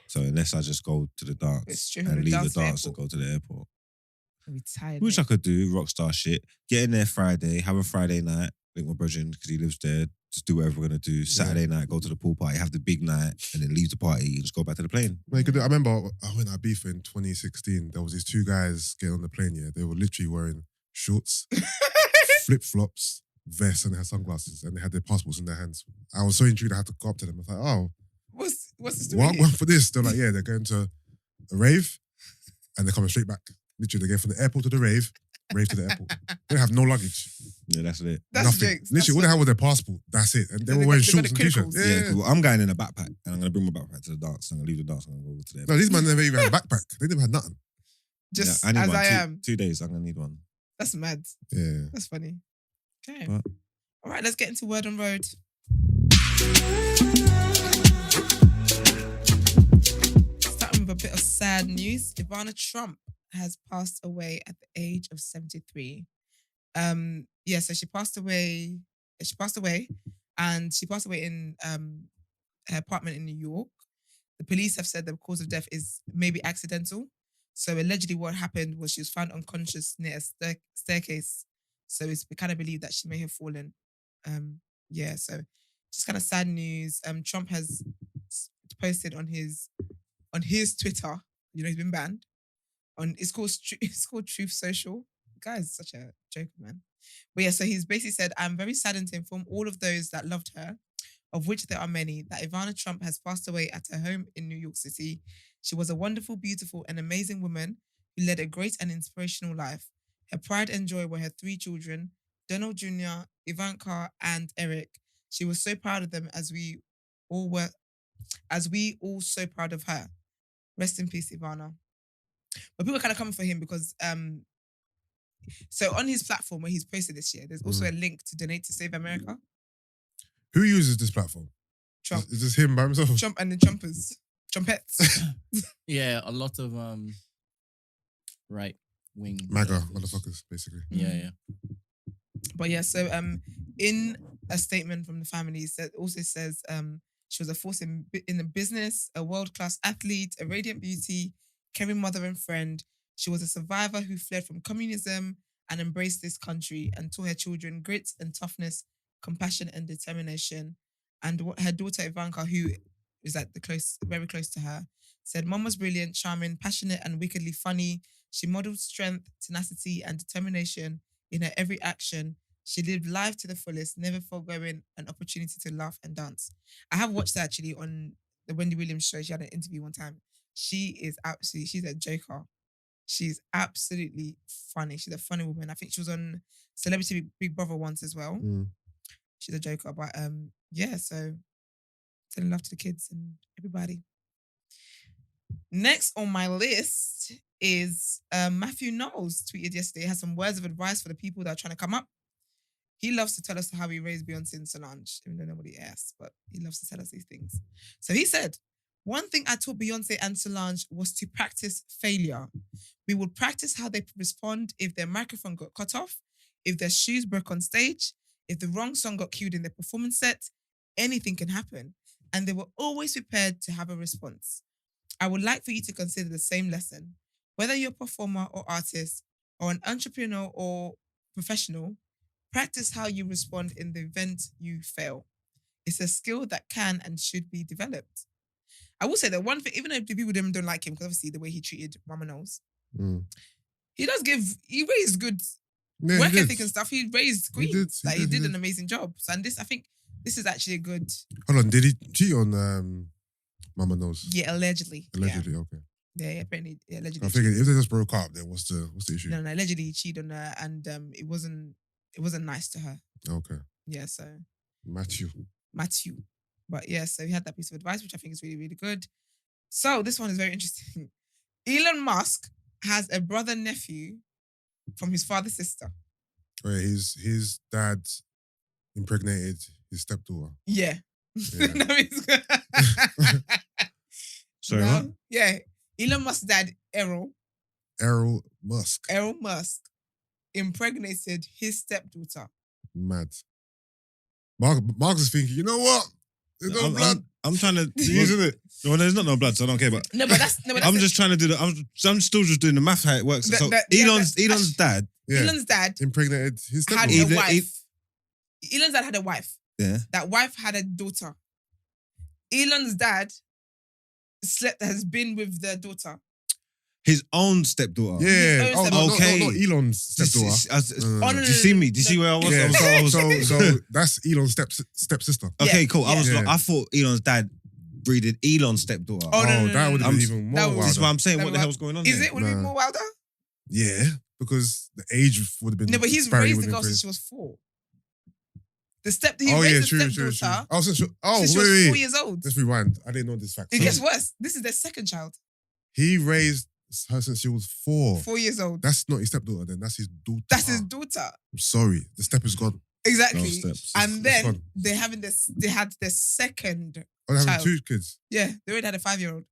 So unless I just go to the It's dance true, and the leave the dance to the dance and airport. go to the airport, I'll be tired. which I mate. could do, rockstar shit. Get in there Friday, have a Friday night, link my brother because he lives there. Just do whatever we're gonna do. Saturday night, go to the pool party, have the big night, and then leave the party and just go back to the plane. No, you could do, I remember I went to Ibiza in 2016. There was these two guys getting on the plane. Yeah, they were literally wearing shorts, flip flops, vests, and they had sunglasses, and they had their passports in their hands. I was so intrigued. I had to go up to them. I was like, "Oh, What's the story? what? What for this?" They're like, "Yeah, they're going to a rave, and they're coming straight back. Literally, they're going from the airport to the rave to the airport. They have no luggage, Yeah, that's it. That's nothing. jokes. Literally, all they had was their passport. That's it, and they So were they wearing got- they got shorts and the t-shirts. crinkles. Yeah. Well, I'm going in a backpack and I'm gonna bring my backpack to the dance. I'm gonna leave the dance. I'm gonna go to the No, these men never even had a backpack. They never had nothing. Just I need as one. I Two- am. 2 days. I'm gonna need one. That's mad. Yeah. That's funny. Okay. What? All right, let's get into Word on Road. Starting with a bit of sad news. Ivana Trump has passed away at the age of 73. So she passed away. She passed away in her apartment in New York. The police have said the cause of death is maybe accidental. So allegedly what happened was she was found unconscious near a staircase. So it's kind of believed that she may have fallen. So just kind of sad news. Trump has posted on his Twitter, he's been banned. It's called Truth Social. The guy is such a joker, man. But yeah, so he's basically said, "I'm very saddened to inform all of those that loved her, of which there are many, that Ivana Trump has passed away at her home in New York City. She was a wonderful, beautiful, and amazing woman who led a great and inspirational life. Her pride and joy were her 3 children, Donald Jr., Ivanka, and Eric. She was so proud of them as we all so proud of her. Rest in peace, Ivana." But people are kind of coming for him because so on his platform where he's posted this year, there's also a link to donate to Save America. Who uses this platform? Trump. Is this him by himself? Trump and the Trumpers. Trumpettes. Yeah, a lot of right wing MAGA motherfuckers, basically. Yeah. But yeah, so in a statement from the family, it also says she was a force in the business, a world-class athlete, a radiant beauty, caring mother and friend. She was a survivor who fled from communism and embraced this country and taught her children grit and toughness, compassion and determination. And her daughter Ivanka, who is very close to her, said, "Mom was brilliant, charming, passionate and wickedly funny. She modeled strength, tenacity and determination in her every action. She lived life to the fullest, never foregoing an opportunity to laugh and dance." I have watched her actually on the Wendy Williams show. She had an interview one time. She's a joker. She's absolutely funny. She's a funny woman. I think she was on Celebrity Big Brother once as well. She's a joker. But so sending love to the kids and everybody. Next on my list is Matthew Knowles tweeted yesterday. He has some words of advice for the people that are trying to come up. He loves to tell us how he raised Beyonce and Solange, even though nobody asked, but he loves to tell us these things. So he said, "One thing I taught Beyonce and Solange was to practice failure. We would practice how they respond if their microphone got cut off, if their shoes broke on stage, If the wrong song got cued in their performance set, anything can happen. And they were always prepared to have a response. I would like for you to consider the same lesson. Whether you're a performer or artist, or an entrepreneur or professional, practice how you respond in the event you fail. It's a skill that can and should be developed. I will say that one thing, even though the people don't like him, because obviously the way he treated Mama Knowles, he raised good work ethic and stuff. He raised queens. He did an amazing job. So, and I think this is actually a good. Hold on, did he cheat on Mama Knowles? Yeah, allegedly. Allegedly, okay. Yeah, apparently, allegedly. I figured if they just broke up, then what's the issue? No, allegedly he cheated on her, and it wasn't nice to her. Okay. Yeah, so Matthew. But yeah, so he had that piece of advice, which I think is really, really good. So this one is very interesting. Elon Musk has a brother-nephew from his father's sister. Wait, his dad impregnated his stepdaughter. Yeah. No, Sorry, what? Yeah. Elon Musk's dad, Elon Musk. Impregnated his stepdaughter. Mad. Mark is thinking, you know what? There's no blood. I'm trying to Isn't it? Well, there's not no blood, so I don't care. But I'm just trying to do I'm still just doing the math how it works. Elon's dad. Yeah. Elon's dad impregnated his had stepdaughter. a wife. Elon's dad had a wife. Yeah. That wife had a daughter. Elon's dad has been with the daughter. His own stepdaughter. Yeah. His own Oh, stepdaughter. not Elon's stepdaughter. Do you see me? Do you see where I was? Yeah. So that's Elon's stepsister. Okay, cool. Yeah. I thought Elon's dad breeded Elon's stepdaughter. Oh, no, that would have been even more wilder. This is what I'm saying. What the hell's going on Is there? it? Would it be more wilder? Yeah, because the age would have been. No, but he's disparity raised would the have girl been since she was 4. He Oh yeah, raised true. the stepdaughter Oh, since she was 4 years old. Let's rewind. I didn't know this fact. It gets worse. This is their second child. He raised her since she was 4. 4 years old. That's not his stepdaughter. Then that's his daughter. That's his daughter. I'm sorry, the step is gone. Exactly. No steps. And It's then gone. they had their second. Oh, they're having Child. 2 kids. Yeah, they already had a 5-year-old.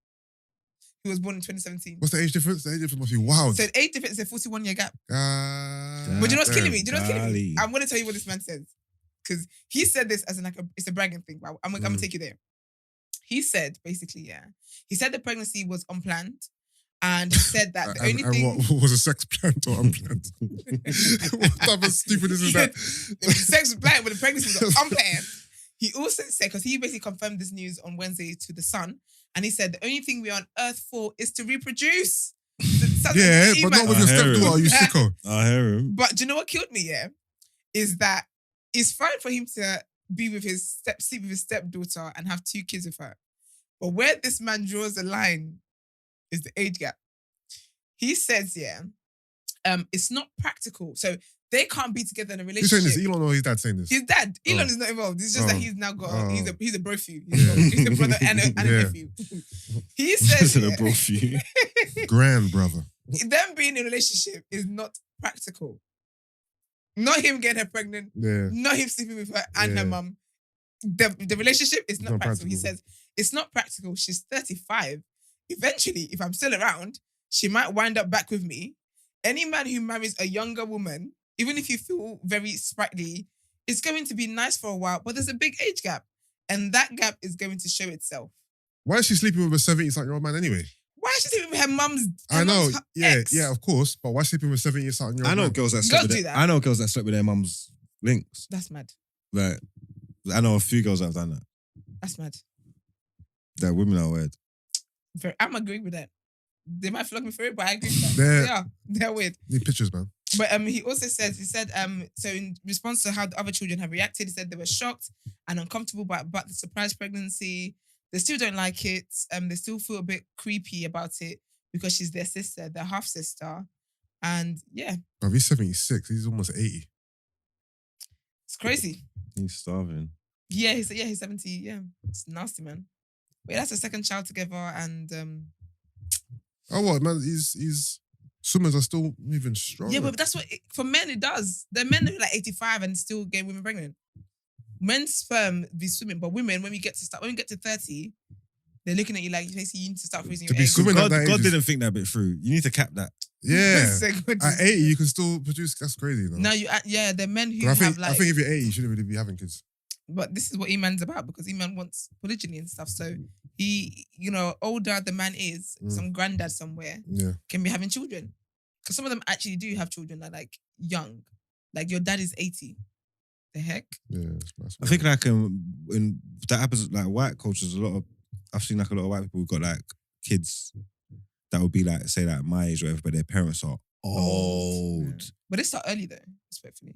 He was born in 2017. What's the age difference? The age difference must be wild. So 8 difference is a 41-year gap. But But you know what's killing me? Do you know what's killing me? Golly. I'm going to tell you what this man says. Because he said this as it's a bragging thing, but I'm going to take you there. He said, basically, he said the pregnancy was unplanned. And he said that the only thing... what was a sex planned or unplanned? What type of stupidness is that? Sex was planned, but the pregnancy was unplanned. He also said, because he basically confirmed this news on Wednesday to The Sun, and he said the only thing we're on earth for is to reproduce. Yeah, but not with your I hear stepdaughter, him. you sicko. I hear him. But do you know what killed me? Is that it's fine for him to be with sleep with his stepdaughter and have 2 kids with her. But where this man draws the line is the age gap. He says, it's not practical. So they can't be together in a Who's relationship. saying this? Elon or his dad saying this? His dad. Elon Oh. is not involved. It's just that he's now got he's a bro-few. Yeah. He's a brother and a nephew. He says Listen to both you. Grand brother. them being in a relationship is not practical. Not him getting her pregnant. Yeah. Not him sleeping with her and her Yeah. mum. The relationship is not Not practical. He practical. says, it's not practical. She's 35. Eventually, if I'm still around, she might wind up back with me. Any man who marries a younger woman, even if you feel very sprightly, it's going to be nice for a while, but there's a big age gap. And that gap is going to show itself. Why is she sleeping with a 70-something-year-old man anyway? Why is she sleeping with her mum's I know. mum's Yeah, ex? yeah, of course. But why sleeping with 70-something-year-old I know man? girls that Girls slept with do their, that. I know girls that slept with their mum's links. That's mad. Like, I know a few girls that have done that. That's mad. That women are weird. I'm agreeing with that. They might flog me for it, but I agree with that. They're weird. Need pictures, man. But he also said, so in response to how the other children have reacted, he said they were shocked and uncomfortable about the surprise pregnancy. They still don't like it. They still feel a bit creepy about it because she's their sister, their half sister. And yeah, Bro, he's 76. He's almost 80. it's crazy. He's starving. Yeah, he's 70. Yeah, it's nasty, man. But that's a second child together, and Oh, what, man? He's swimmers are still moving strong. yeah, but that's what for men it does. The men are like 85 and still getting women pregnant. Men's sperm be swimming, but women when we get to 30, they're looking at you like, you need to start freezing To your be eggs. swimming at God, that age God is- didn't think that bit through. You need to cap that. Yeah. Segment At 80, you can still produce. That's crazy, you know. No, the men who 'Cause have like. I think if you're 80, you shouldn't really be having kids. But this is what Emman's about because Emman wants polygyny and stuff. So he, older the man is, some granddad somewhere can be having children. Because some of them actually do have children that are like young. Like your dad is 80. The heck? Yeah, that's I think like in that happens like white cultures. I've seen like a lot of white people who've got like kids that would be like say like my age or whatever, but their parents are old. Yeah. But they start early though, respectfully.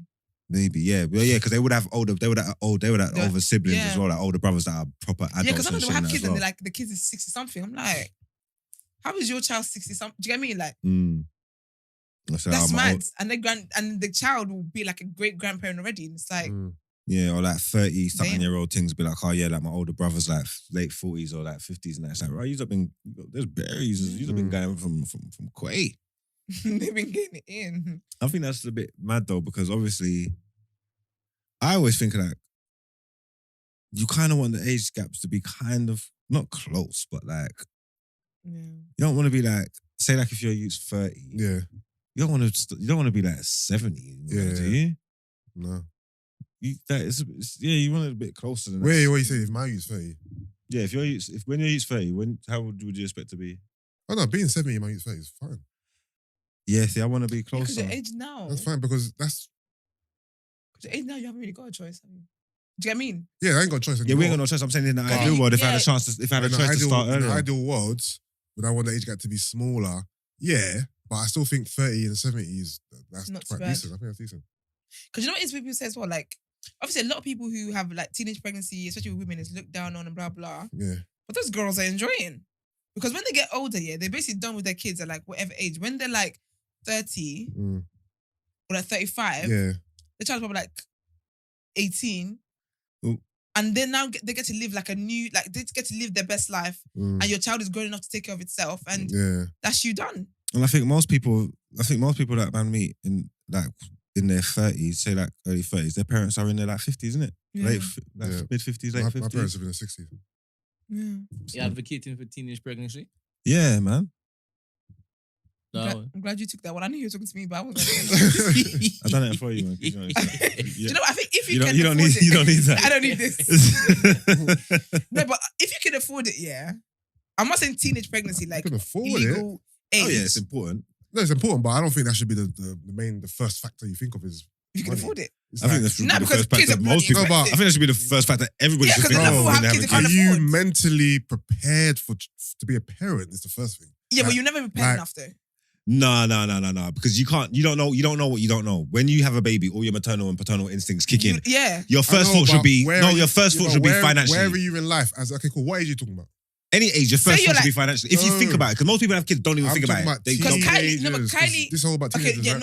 Maybe, yeah, because they would have older siblings as well, like older brothers that are proper adults. Yeah, because some of them have kids and well. they're like the kids is 60 something. I'm like, how is your child 60 something? Do you get me? Like, that's mad. And the child will be like a great grandparent already. And it's like, yeah, or like 30-something-year-old things be like, oh yeah, like my older brother's like late 40s or like 50s and that. It's like, right, there's berries. You've been going from Quay. They've been getting it in. I think that's a bit mad though, because obviously, I always think like, you kind of want the age gaps to be kind of, not close, but like, you don't want to be like, say like if your youth's 30. Yeah. You don't want to be like 70. Do you? No. You want it a bit closer than that. Wait, what you say? If my youth's 30? Yeah, when your youth's 30, how old would you expect to be? Oh no, being 70 in my youth's 30 is fine. Yeah, see, I want to be closer. Because your age now. That's fine because that's... Because your age now, you haven't really got a choice, have you? Do you get what I mean? Yeah, I ain't got a choice anymore. Yeah, we ain't got no choice. I'm saying in the ideal world, if I had a choice to start earlier. In the ideal world, would I want the age gap to be smaller? Yeah, but I still think 30 and 70 that's not quite bad. decent. I think that's decent. Because you know what it is people say as well? Like, obviously a lot of people who have like teenage pregnancy, especially with women, is looked down on and blah, blah. Yeah. But those girls are enjoying. Because when they get older, they're basically done with their kids at like whatever age. When they're like 30 or like 35, the child's probably like 18. Ooh. And then now they get to live like they get to live their best life. And your child is grown enough to take care of itself. And that's you done. And I think most people that man meet in their 30s, say like early 30s, their parents are in their like 50s, isn't it? Yeah. Mid 50s, late 50s. My parents have been in their 60s. Yeah. You're advocating for teenage pregnancy? Yeah, man. No. I'm glad you took that one. I knew you were talking to me, but I wasn't. I've done it for you, man. Do you know what? I think if you you don't need that. I don't need this. No, but if you can afford it, I'm not saying teenage pregnancy, like can afford illegal age. Oh yeah, it's important. No, it's important, but I don't think that should be the first factor you think of is If you can afford it. I think that should be the first kids factor are most people. bloody I think that should be the first factor everybody should think of when they have a Are kid. you mentally prepared to be a parent? Is the first thing. Yeah, but you've never been prepared enough though. No. Because you don't know what you don't know. When you have a baby, all your maternal and paternal instincts kick in. Yeah. Your first thought should be financially. Where are you in life? Okay, cool. What age are you talking about? Any age, your first thought should be financially. If you think about it, because most people have kids don't even think about it. Because Kylie, this is all about teenagers, right?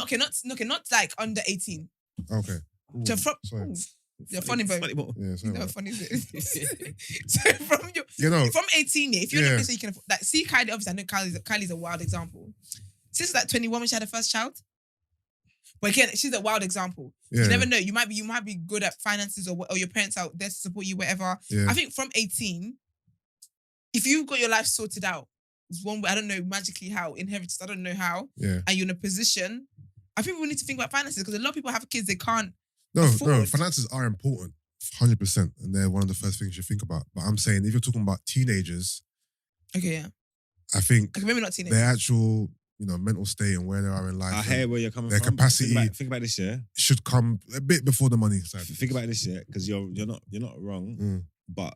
Not like under 18. Okay. Ooh, you're funny, bro. Yeah, sorry. You know, funny. So from 18, if you're in a place that you can afford, like, see Kylie. Obviously, I know Kylie's a wild example. Since like 21 when she had her first child. But again, she's a wild example. You never know. You might be good at finances or your parents out there to support you, whatever. Yeah. I think from 18, if you've got your life sorted out, it's one way, I don't know magically how, inheritance, I don't know how, and you're in a position, I think we need to think about finances because a lot of people have kids they can't afford. No, finances are important, 100%, and they're one of the first things you think about. But I'm saying if you're talking about teenagers, okay, yeah, I think maybe not teenagers. Their actual, mental state and where they are in life. I hear where you're coming from. Their capacity. Think about this, yeah. Should come a bit before the money side. Think about this, yeah, because you're not wrong, but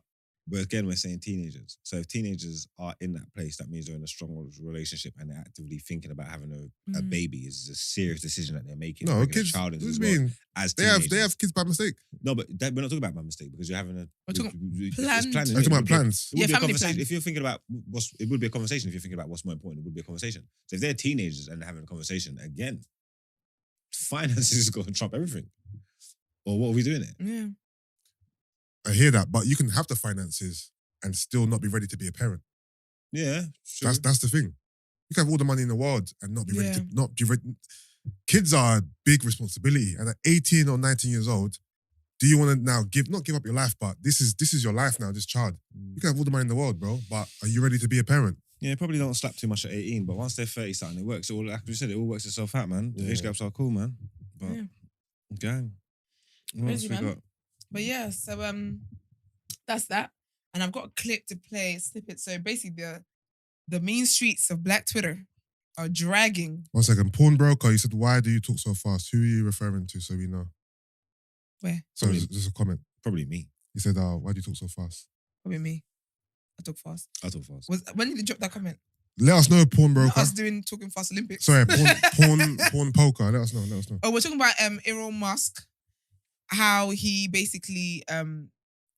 again, we're saying teenagers. So if teenagers are in that place, that means they're in a strong relationship and they're actively thinking about having a baby. Is a serious decision that they're making. No, kids. What do you mean? As they have kids by mistake. No, but we're not talking about by mistake because you're having we're talking plans. We're talking about plans. It would be a family conversation. plans. If you're thinking about it would be a conversation. If you're thinking about what's more important, it would be a conversation. So if they're teenagers and they're having a conversation, again, finances is going to trump everything. Or what are we doing it? Yeah. I hear that, but you can have the finances and still not be ready to be a parent. Yeah, sure. That's the thing. You can have all the money in the world and not be ready to not be ready. Kids are a big responsibility, and at 18 or 19 years old, do you want to now not give up your life? But this is your life now. This child, you can have all the money in the world, bro. But are you ready to be a parent? Yeah, probably don't slap too much at 18, but once they're 30 something, it works. Like you said, it all works itself out, man. The age gaps are cool, man. But gang. What else Crazy, we man. got? But yeah, so that's that. And I've got a clip to play, a snippet. So basically the mean streets of Black Twitter are dragging. 1 second. Pawnbroker, you said, why do you talk so fast? Who are you referring to so we know? Where? So just a comment. Probably me. He said, why do you talk so fast? Probably me. I talk fast. When did you drop that comment? Let us know, Pawnbroker. Not us doing Talking Fast Olympics. Sorry, porn poker. Let us know. Oh, we're talking about Elon Musk, how he basically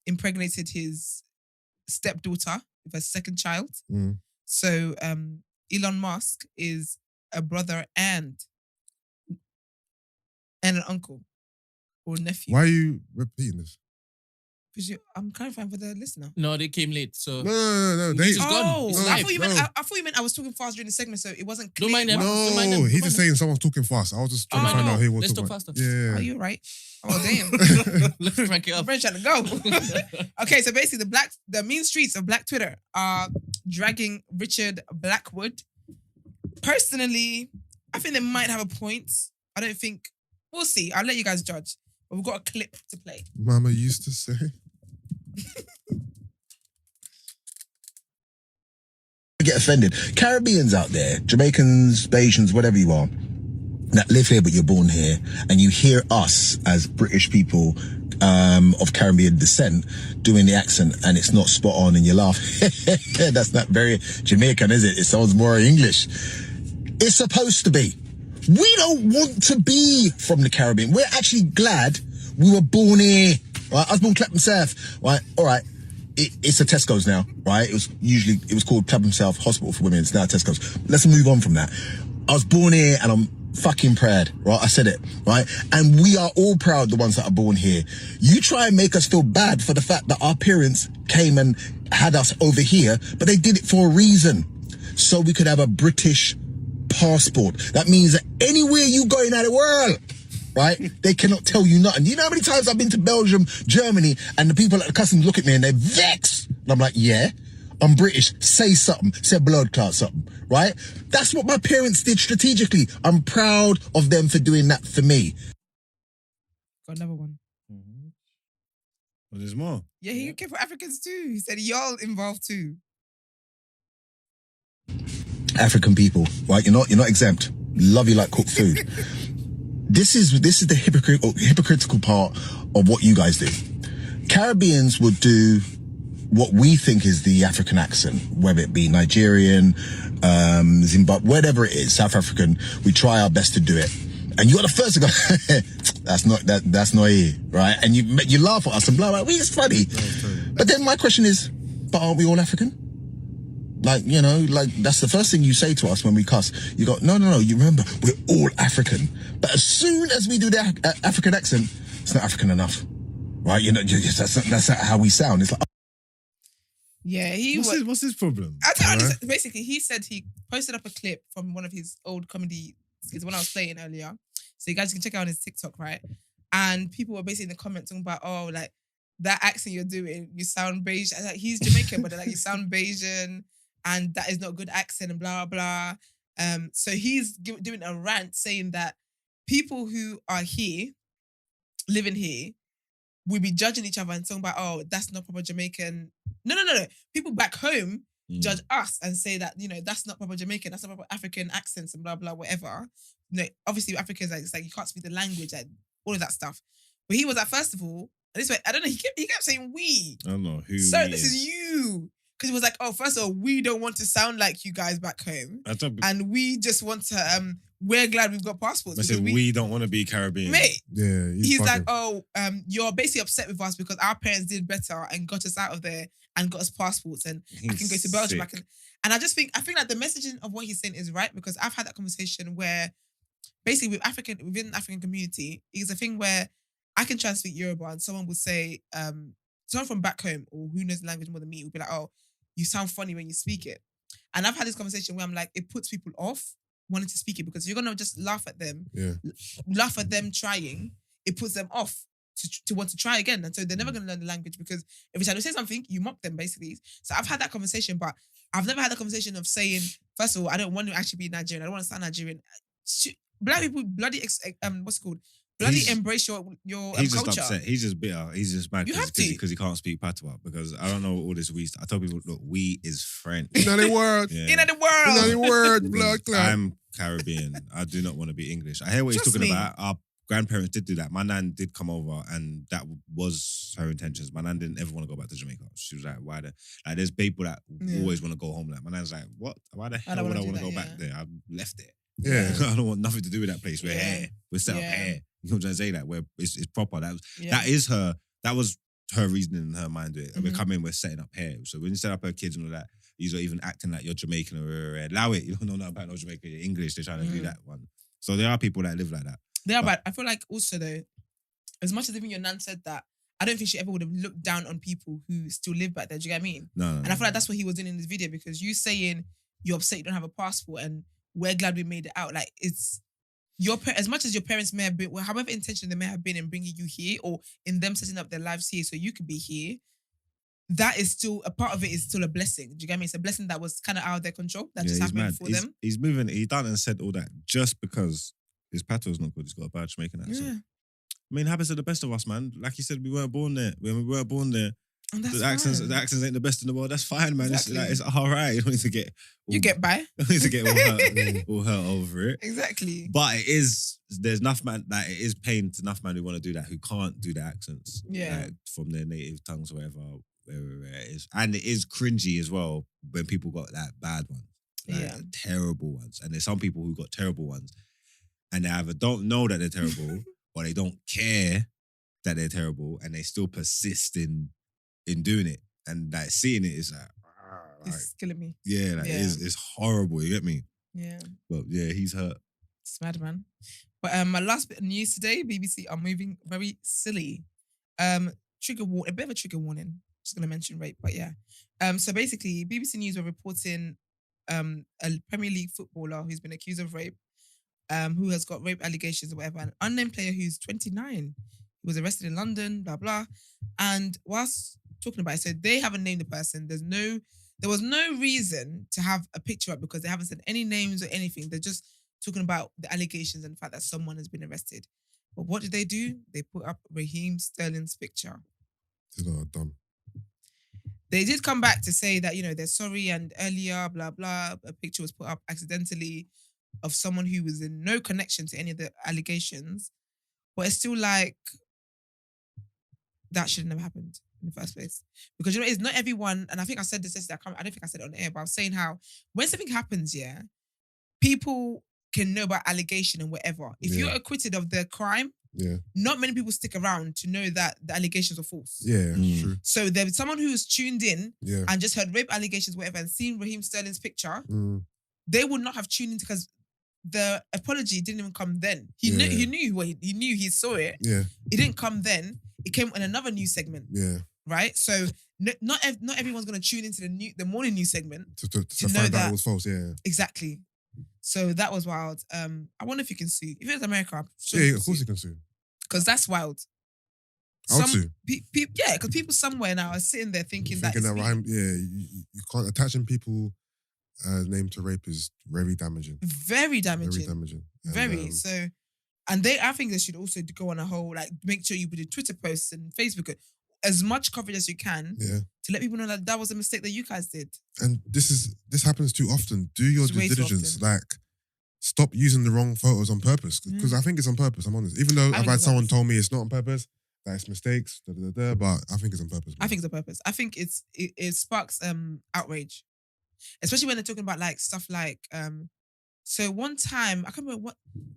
impregnated his stepdaughter with a second child. Mm. So Elon Musk is a brother and an uncle or nephew. Why are you repeating this? Because I'm clarifying for the listener. No, they came late. So No. He's They, gone. Oh, It's I live. thought you meant I was talking fast during the segment, so it wasn't clear. Don't mind them. no, Don't mind them. he's just saying someone's talking fast. I was just trying to find out who was Let's talking talk fast. faster. Yeah. Oh, you're right. Oh, damn. Let's crank it I'm up. very trying to go. Okay, so basically the mean streets of Black Twitter are dragging Richard Blackwood. Personally, I think they might have a point. I don't think... We'll see. I'll let you guys judge. But we've got a clip to play. Mama used to say. Get offended. Caribbeans out there, Jamaicans, Bajans, whatever you are, that live here but you're born here, and you hear us as British people of Caribbean descent doing the accent and it's not spot on and you laugh. That's not very Jamaican, is it? It sounds more English. It's supposed to be. We don't want to be from the Caribbean. We're actually glad we were born here. Right? I was born Clapham South. Right? All right. It's a Tesco's now, right? It was called Clapham South Hospital for Women. It's now Tesco's. Let's move on from that. I was born here and I'm fucking proud, right? I said it, right? And we are all proud, the ones that are born here. You try and make us feel bad for the fact that our parents came and had us over here, but they did it for a reason. So we could have a British passport. That means that anywhere you go in the world, right? They cannot tell you nothing. You know how many times I've been to Belgium, Germany, and the people at the customs look at me and they're vexed. And I'm like, yeah, I'm British. Say something. Say blood clot something, right? That's what my parents did strategically. I'm proud of them for doing that for me. Got another one. Well, there's more. Yeah, he came for Africans too. He said y'all involved too. African people, right? You're not exempt. Love you like cooked food. This is the hypocritical part of what you guys do. Caribbeans would do what we think is the African accent, whether it be Nigerian, Zimbabwe, whatever it is, South African. We try our best to do it. And you're the first to go, that's not here, right? And you laugh at us and blah, blah, blah. It's funny. But then my question is, but aren't we all African? Like, you know, like that's the first thing you say to us when we cuss. You go, no, you remember, we're all African. But as soon as we do the African accent, it's not African enough, right? You know, that's not how we sound. It's like, Yeah, What's his problem? I don't understand. Basically, he said he posted up a clip from one of his old comedy skits when I was playing earlier. So you guys can check out on his TikTok, right? And people were basically in the comments talking about, oh, like that accent you're doing, you sound Bayesian. Like, he's Jamaican, but like you sound Bayesian. And that is not a good accent and blah, blah. So he's doing a rant saying that people who are here, living here, will be judging each other and talking about, oh, that's not proper Jamaican. No. People back home judge us and say that, you know, that's not proper Jamaican, that's not proper African accents and blah, blah, whatever. You know, obviously Africans, like, it's like you can't speak the language, like all of that stuff. But he was like, first of all, and this way, I don't know, he kept saying we. I don't know who. So this is you. Because he was like, oh, first of all, we don't want to sound like you guys back home. And we just want to, we're glad we've got passports. I said, we don't want to be Caribbean. Mate. Yeah. He's like, oh, you're basically upset with us because our parents did better and got us out of there and got us passports and I can go to Belgium. And I think like the messaging of what he's saying is right because I've had that conversation where basically within the African community, it's a thing where I can try and speak Yoruba and someone will say, someone from back home or who knows the language more than me will be like, oh, you sound funny when you speak it. And I've had this conversation where I'm like, it puts people off wanting to speak it because you're going to just laugh at them, laugh at them trying, it puts them off to want to try again. And so they're never going to learn the language because every time they say something, you mock them basically. So I've had that conversation, but I've never had a conversation of saying, first of all, I don't want to actually be Nigerian. I don't want to sound Nigerian. Black people bloody, what's it called? Bloody embrace your he's culture. just upset. He's just bitter. He's just mad because he can't speak patois. Because I don't know all this we. I tell people, look, we is French. In the world. In the world. Blood clot. I'm Caribbean. I do not want to be English. I hear what he's talking about. Our grandparents did do that. My nan did come over, and that was her intentions. My nan didn't ever want to go back to Jamaica. She was like, "Why?" There's people that always want to go home. Like my nan's like, "What? Why the hell would I want to go back there? I left it. Yeah, I don't want nothing to do with that place. We're here. We're set up here. You know what I'm trying to say? That where it's proper. That is her. That was her reasoning in her mind. Mm-hmm. We're coming. We're setting up here. So when you set up her kids and all that, you're even acting like you're Jamaican or allow it. You don't know nothing about no Jamaican. You're English. They're trying to do that one. So there are people that live like that. But I feel like also though, as much as even your nan said that, I don't think she ever would have looked down on people who still live back there. Do you get what I mean? No. And I feel like that's what he was doing in this video because you saying you're upset you don't have a passport and we're glad we made it out. Like it's as much as your parents may have been, however intentional they may have been in bringing you here or in them setting up their lives here so you could be here, that is still, a part of it is still a blessing. Do you get me? It's a blessing that was kind of out of their control. That just happened for them. He's moving, he done and said all that just because his patois not good. He's got a bad Jamaican accent. Yeah. I mean, it happens to the best of us, man. Like you said, we weren't born there. When we weren't born there, the accents ain't the best in the world. That's fine, man. Exactly. It's all right. You don't need to get... you get by. You don't need to get all hurt over it. Exactly. But it is... There's enough man... Like, it is pain to enough man who want to do that, who can't do the accents. Yeah. Like, from their native tongues or wherever it is. And it is cringy as well when people got that bad ones. Like, terrible ones. And there's some people who got terrible ones. And they either don't know that they're terrible or they don't care that they're terrible and they still persist in doing it. And like seeing it is like... It's killing me. Yeah, like it's horrible, you get me? Yeah. But yeah, he's hurt. It's mad, man. But my last bit of news today, BBC are moving very silly. A bit of a trigger warning. Just going to mention rape, but yeah. So basically, BBC News were reporting a Premier League footballer who's been accused of rape, who has got rape allegations or whatever, an unnamed player who's 29. He was arrested in London, blah, blah. And whilst talking about it, so they haven't named the person. There was no reason to have a picture up because they haven't said any names or anything. They're just talking about the allegations and the fact that someone has been arrested. But what did they do? They put up Raheem Sterling's picture. They're not dumb. They did come back to say that, they're sorry and earlier, blah, blah, a picture was put up accidentally of someone who was in no connection to any of the allegations. But it's still like, that should have never happened in the first place. Because it's not everyone, and I think I said this yesterday, I don't think I said it on air, but I was saying how when something happens, people can know about allegation and whatever. If you're acquitted of the crime, not many people stick around to know that the allegations are false. Yeah, true. So there's someone who's tuned in and just heard rape allegations, whatever, and seen Raheem Sterling's picture, they would not have tuned in because the apology didn't even come then. He knew he saw it. Yeah. It didn't come then. It came in another news segment. Yeah. Right? So not everyone's going to tune into the morning news segment to find out it was false. Yeah. Exactly. So that was wild. I wonder if you can sue. If it's America, I'm sure of course you can sue. Because that's wild. I would sue. Because people somewhere now are sitting there thinking that Raheem, you can't attaching people name to rape is very damaging. Very damaging. Very damaging. And, I think they should also go on a whole, make sure you put your Twitter posts and Facebook, as much coverage as you can to let people know that was a mistake that you guys did. And this happens too often. Do your due diligence. Stop using the wrong photos on purpose. Because I think it's on purpose, I'm honest. Even though I've had someone told me it's not on purpose, that it's mistakes, but I think it's on purpose. I think it's on purpose. I think it sparks outrage. Especially when they're talking about stuff like so one time, I can't remember what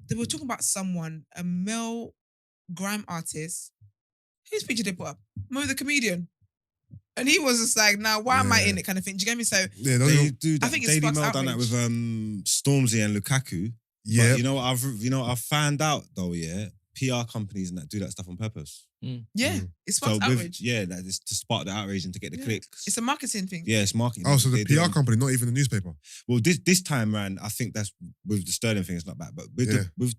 they were talking about someone, a male grime artist. Whose picture they put up? Mo the comedian. And he was just like, now why am I in it kind of thing? Do you get me? So they do that. I think Daily it sparks Mail outrage. done that with Stormzy and Lukaku. Yeah. But you know what I've found out though, PR companies and that do that stuff on purpose. Yeah. It sparks outrage. That is to spark the outrage and to get the clicks. It's a marketing thing. Yeah, it's marketing. Oh, so the PR company, not even the newspaper. Well, this time, man, I think that's with the Sterling thing, it's not bad. But with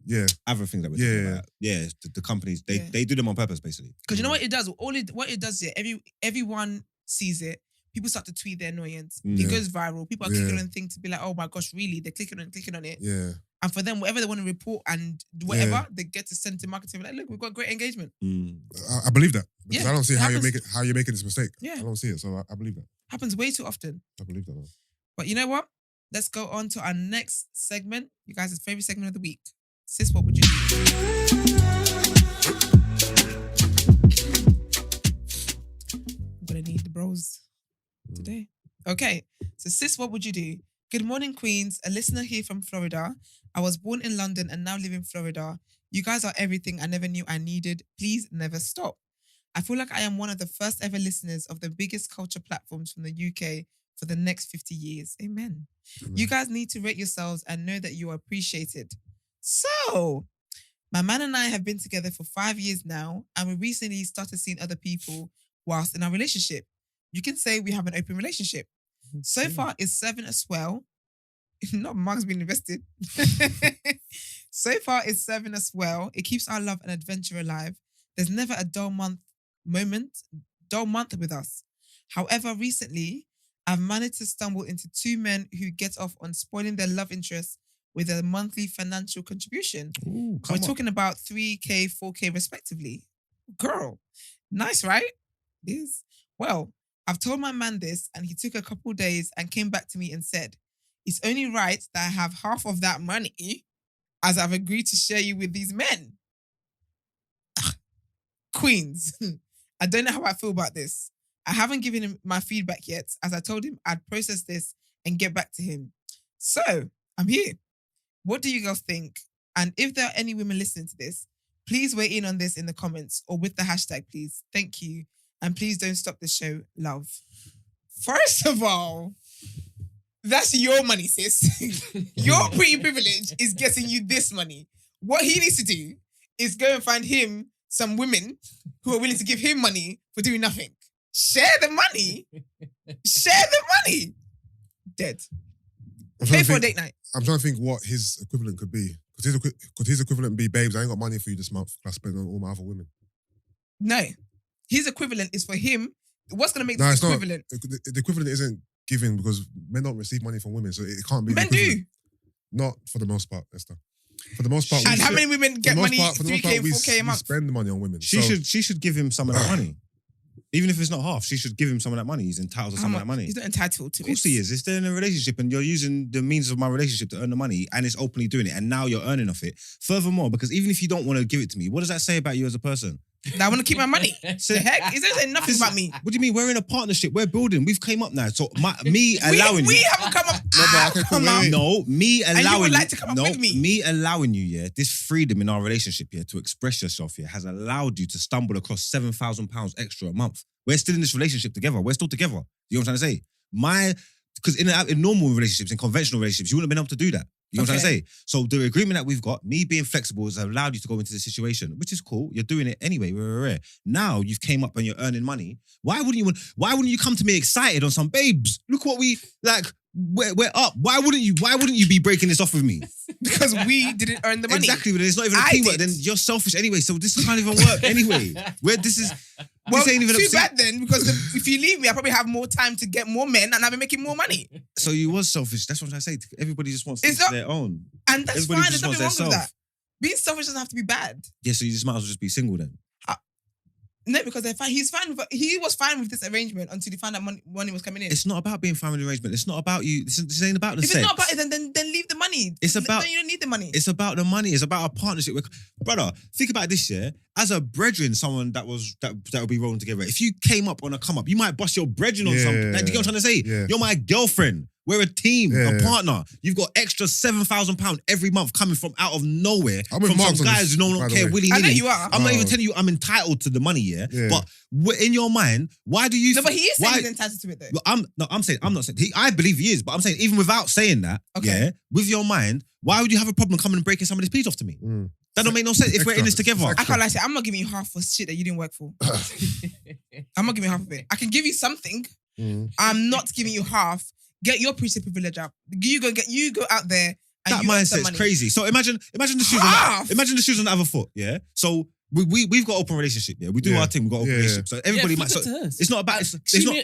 Yeah. other things that we're talking about. Yeah, the companies, they do them on purpose, basically. Because you know what it does? What it does, everyone sees it. People start to tweet their annoyance. It goes viral. People are clicking on things to be like, oh my gosh, really? They're clicking on it. Yeah. And for them, whatever they want to report and whatever, they get to send to marketing. Like, look, we've got great engagement. I believe that. Because I don't see how you're making this mistake. Yeah. I don't see it. So I believe that. Happens way too often. I believe that. Man. But you know what? Let's go on to our next segment. You guys' favorite segment of the week. Sis, what would you do? I'm gonna need the bros today. Okay. So sis, what would you do? Good morning, Queens. A listener here from Florida. I was born in London and now live in Florida. You guys are everything I never knew I needed. Please never stop. I feel like I am one of the first ever listeners of the biggest culture platforms from the UK for the next 50 years. Amen. You guys need to rate yourselves and know that you are appreciated. So, my man and I have been together for 5 years now, and we recently started seeing other people whilst in our relationship. You can say we have an open relationship. So far, it's serving us well. Not Mark's been invested. So far, it's serving us well. It keeps our love and adventure alive. There's never a dull month with us. However, recently, I've managed to stumble into 2 men who get off on spoiling their love interest with a monthly financial contribution. Ooh, We're talking about 3K, 4K respectively. Girl, nice, right? Yes. Well, I've told my man this and he took a couple of days and came back to me and said, it's only right that I have half of that money as I've agreed to share you with these men. Queens, I don't know how I feel about this. I haven't given him my feedback yet, as I told him I'd process this and get back to him. So, I'm here. What do you girls think? And if there are any women listening to this, please weigh in on this in the comments or with the hashtag, please. Thank you. And please don't stop the show, love. First of all, that's your money, sis. Your pretty privilege is getting you this money. What he needs to do is go and find him some women who are willing to give him money for doing nothing. Share the money. Share the money. Dead. Pay for a date night. I'm trying to think what his equivalent could be. Could his equivalent be, babes, I ain't got money for you this month. I spent on all my other women. No. His equivalent is for him. What's going to make this equivalent? The equivalent isn't given because men don't receive money from women, so it can't be. Men do. Not for the most part, Esther. For the most part. And how many women get money, 3K, 4K a month? We spend the money on women. She should give him some of that money. Even if it's not half, she should give him some of that money. He's entitled to some of that money. He's not entitled to it. Of course he is. If they're in a relationship and you're using the means of my relationship to earn the money and it's openly doing it and now you're earning off it. Furthermore, because even if you don't want to give it to me, what does that say about you as a person? That I want to keep my money. The heck? It doesn't say nothing about me. What do you mean? We're in a partnership. We're building. We've came up now. So me allowing we you. haven't come up. Me allowing and you would like to come up with me. Me allowing you, yeah, this freedom in our relationship here to express yourself here has allowed you to stumble across £7,000 extra a month. We're still in this relationship together. We're still together. You know what I'm trying to say? Because in normal relationships, in conventional relationships, you wouldn't have been able to do that. You know what I'm trying to say? So the agreement that we've got, me being flexible, has allowed you to go into this situation, which is cool. You're doing it anyway. We're now you've came up and you're earning money. Why wouldn't you come to me excited on some babes? Look what we like. We're up. Why wouldn't you be breaking this off with me? Because we didn't earn the money. Exactly, but it's not even a teamwork. Then you're selfish anyway. So this can't even work anyway. This ain't even too bad then, because if you leave me, I probably have more time to get more men and I'll be making more money. So you was selfish. That's what I'm trying to say. Everybody just wants their own. And that's fine. There's nothing wrong with that. Being selfish doesn't have to be bad. Yeah, so you just might as well just be single then. No, because they're fine. He was fine with this arrangement until he found out money was coming in. It's not about being fine with the arrangement. It's not about you. This ain't about the sex. If it's not about it, then leave the money. Then you don't need the money. It's about the money. It's about a partnership. Brother, think about this, yeah? As a brethren, someone that would be rolling together. If you came up on a come up, you might bust your brethren on something. Like, do you get what I'm trying to say? Yeah. You're my girlfriend. We're a team, a partner. You've got extra £7,000 every month coming from out of nowhere from some guys who don't care willy-nilly. I know you are. I'm not even telling you I'm entitled to the money, yeah? But in your mind, why do you... No, but he is saying he's entitled to it though. I'm not saying... I believe he is, but I'm saying even without saying that, with your mind, why would you have a problem coming and breaking somebody's peace off to me? That don't make no sense if we're in this together. I can't lie to you, I'm not giving you half for shit that you didn't work for. I'm not giving you half of it. I can give you something. I'm not giving you half. Get your priesthood privilege up. You go out there and That you earn some mindset's money. crazy. So imagine the shoes. Half. Imagine the shoes on the other foot. Yeah. So we've got open relationship. Yeah. We do Yeah. our thing. We've got open Yeah, relationship. So everybody might. flip So it to her. it's not about.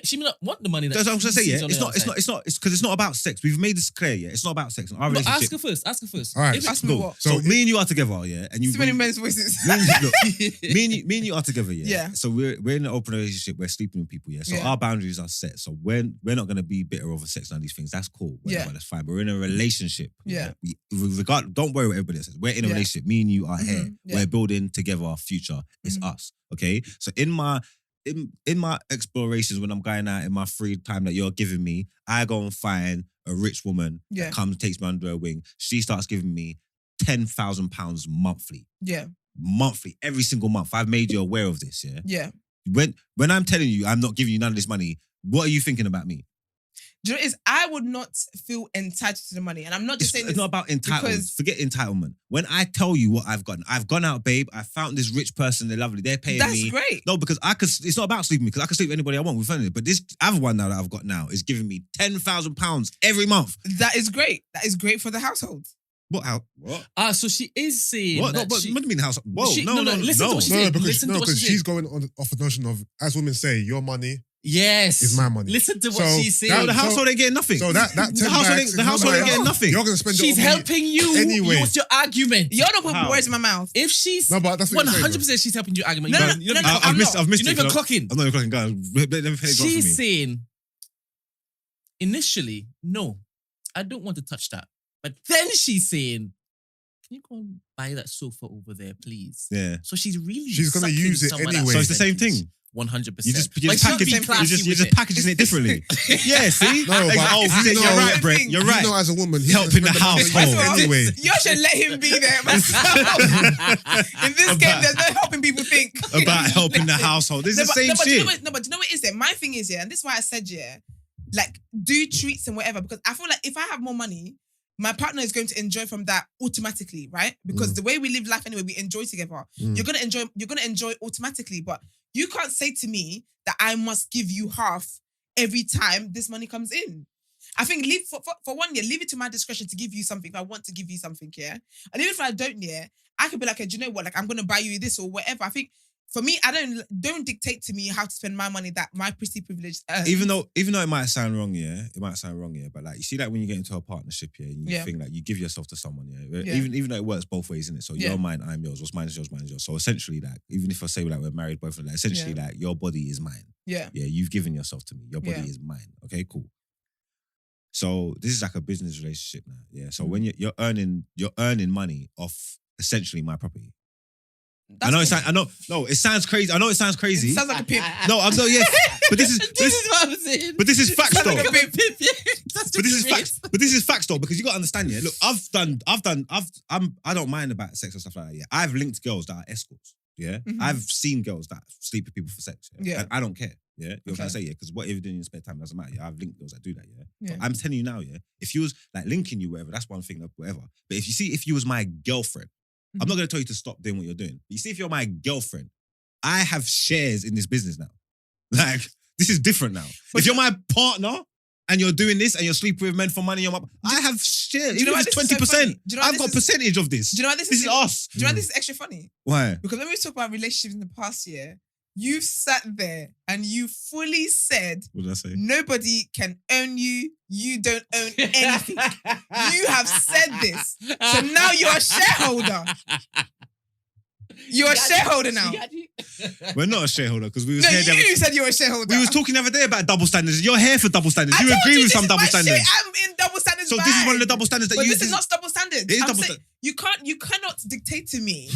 She may not want the money. That's what I'm trying to say. Yeah. sees on It's the not. It's outside. not. It's because it's not about sex. We've made this clear. Yeah. It's not about sex. Our But relationship. ask her first. Ask her first. All right. If Ask it- me Cool. what? So me and you are together. Yeah. And you. Too many men's voices. me and you are together, yeah. Yeah. So we're in an open relationship. We're sleeping with people, yeah. So Yeah. our boundaries are set. So we're not gonna be bitter over sex and these things. That's cool. Whatever, Yeah. that's fine. But we're in a relationship. Yeah. We regard. Don't worry what everybody else says. We're in a Yeah. relationship. Me and you are here. Yeah. We're building together our future. It's Mhm. us. Okay. So in my explorations when I'm going out in my free time that you're giving me, I go and find a rich woman Yeah. that comes and takes me under her wing. She starts giving me £10,000 monthly. Yeah. Monthly, every single month. I've made you aware of this, yeah? Yeah. When I'm telling you I'm not giving you none of this money, what are you thinking about me? Do you know what it is? I would not feel entitled to the money. And I'm not just saying It's this. not about entitlement. because- Forget entitlement. When I tell you what I've gone out, babe. I found this rich person. They're lovely. They're paying That's me. great. No, because it's not about sleeping with me because I can sleep with anybody I want. We're funny. But this other one now that I've got now is giving me £10,000 every month. That is great. That is great for the household. What? So she is saying What? No, that but she- what do you mean house? Whoa, she- no. listen to what she No, said. because Listen to what she she's said. going off the notion of, as women say, your money Yes. is my money. Listen to what So she's saying. No, the household ain't getting nothing. So that the household ain't getting nothing. You're gonna spend She's your money helping you. anyway. What's your argument? You're not putting How? words in my mouth. If she's No, but that's what you're saying, 100% she's helping you argument. No, You no, don't- you no, don't no, even- I've missed you're it. not even clocking. I'm not even clocking, guys. Let me finish She's for me. saying, initially, no, I don't want to touch that. But then she's saying, can you go and buy that sofa over there, please? Yeah. So she's really She's gonna sucking use it some of that anyway. So it's the same thing. 100%. You're just But she's not being classy you're with just it. packaging it differently. Yeah, see? No, but oh, you you're know- right, Brent. You're right. You know, as a woman, he's Helping gonna the spend money household. First of all, anyway. You should let him be there. In this game, there's no helping people think. About helping the household. This is the same but you shit. know what, but you know what it is there? My thing is, yeah, and this is why I said, yeah, like, do treats and whatever, because I feel like if I have more money, my partner is going to enjoy from that automatically, right? Because the way we live life anyway, we enjoy together. You're gonna enjoy automatically, but you can't say to me that I must give you half every time this money comes in. I think leave for 1 year, leave it to my discretion to give you something if I want to give you something, yeah. And even if I don't, yeah, I could be like, hey, do you know what? Like, I'm gonna buy you this or whatever. I think for me, I don't dictate to me how to spend my money that my pretty privilege earns. Even though it might sound wrong, yeah, but like you see, like when you get into a partnership, yeah, and you think like you give yourself to someone, yeah, Yeah. even though it works both ways, isn't it? So Yeah. you're mine, I'm yours. What's mine is yours, mine is yours. So essentially, like even if I say like we're married, both of them, like, essentially, like your body is mine. yeah, Yeah, you've given yourself to me. Your body Yeah. is mine. Okay, cool. So this is like a business relationship now. Yeah. So Mm-hmm. when you're earning money off essentially my property. That's I know. No, it sounds crazy. I know it sounds crazy. It sounds like a pimp. No, I'm no, yeah. But this is what I'm saying. but this is facts though. like a pimp. That's But this is just facts. But this is facts though, because you got to understand, yeah. Look, I don't mind about sex and stuff like that. Yeah, I've linked girls that are escorts. Yeah, Mhm. I've seen girls that sleep with people for sex. Yeah. And I don't care. Yeah, you know what I'm trying to Okay. say, yeah, because whatever you're doing in your spare time doesn't matter. Yeah, I've linked girls that do that. Yeah, Yeah. But I'm telling you now, yeah, if you was like linking you, whatever, that's one thing, whatever. But if you was my girlfriend, I'm not gonna tell you to stop doing what you're doing. But you see, if you're my girlfriend, I have shares in this business now. Like this is different now. If you're my partner and you're doing this and you're sleeping with men for money, I have shares. Do you know why Even if this it's is so 20%. funny? Do you know why I've this got a is- percentage of this. Do you know why this This is us. Do you know why this is extra funny? Why? Because when we talk about relationships in the past year, you sat there and you fully said What did I say? nobody can own you. You don't own anything. You have said this. So now you're a shareholder. You're a shareholder now. We're not a shareholder because we was No, here. the other- you said you're a shareholder. we was talking the other day about double standards. You're here for double standards. I You told agree with this some is double my standards. Shit. I'm in double standards. So this is one of the double standards that But you. this is not double standards. It is I'm double saying you cannot dictate to me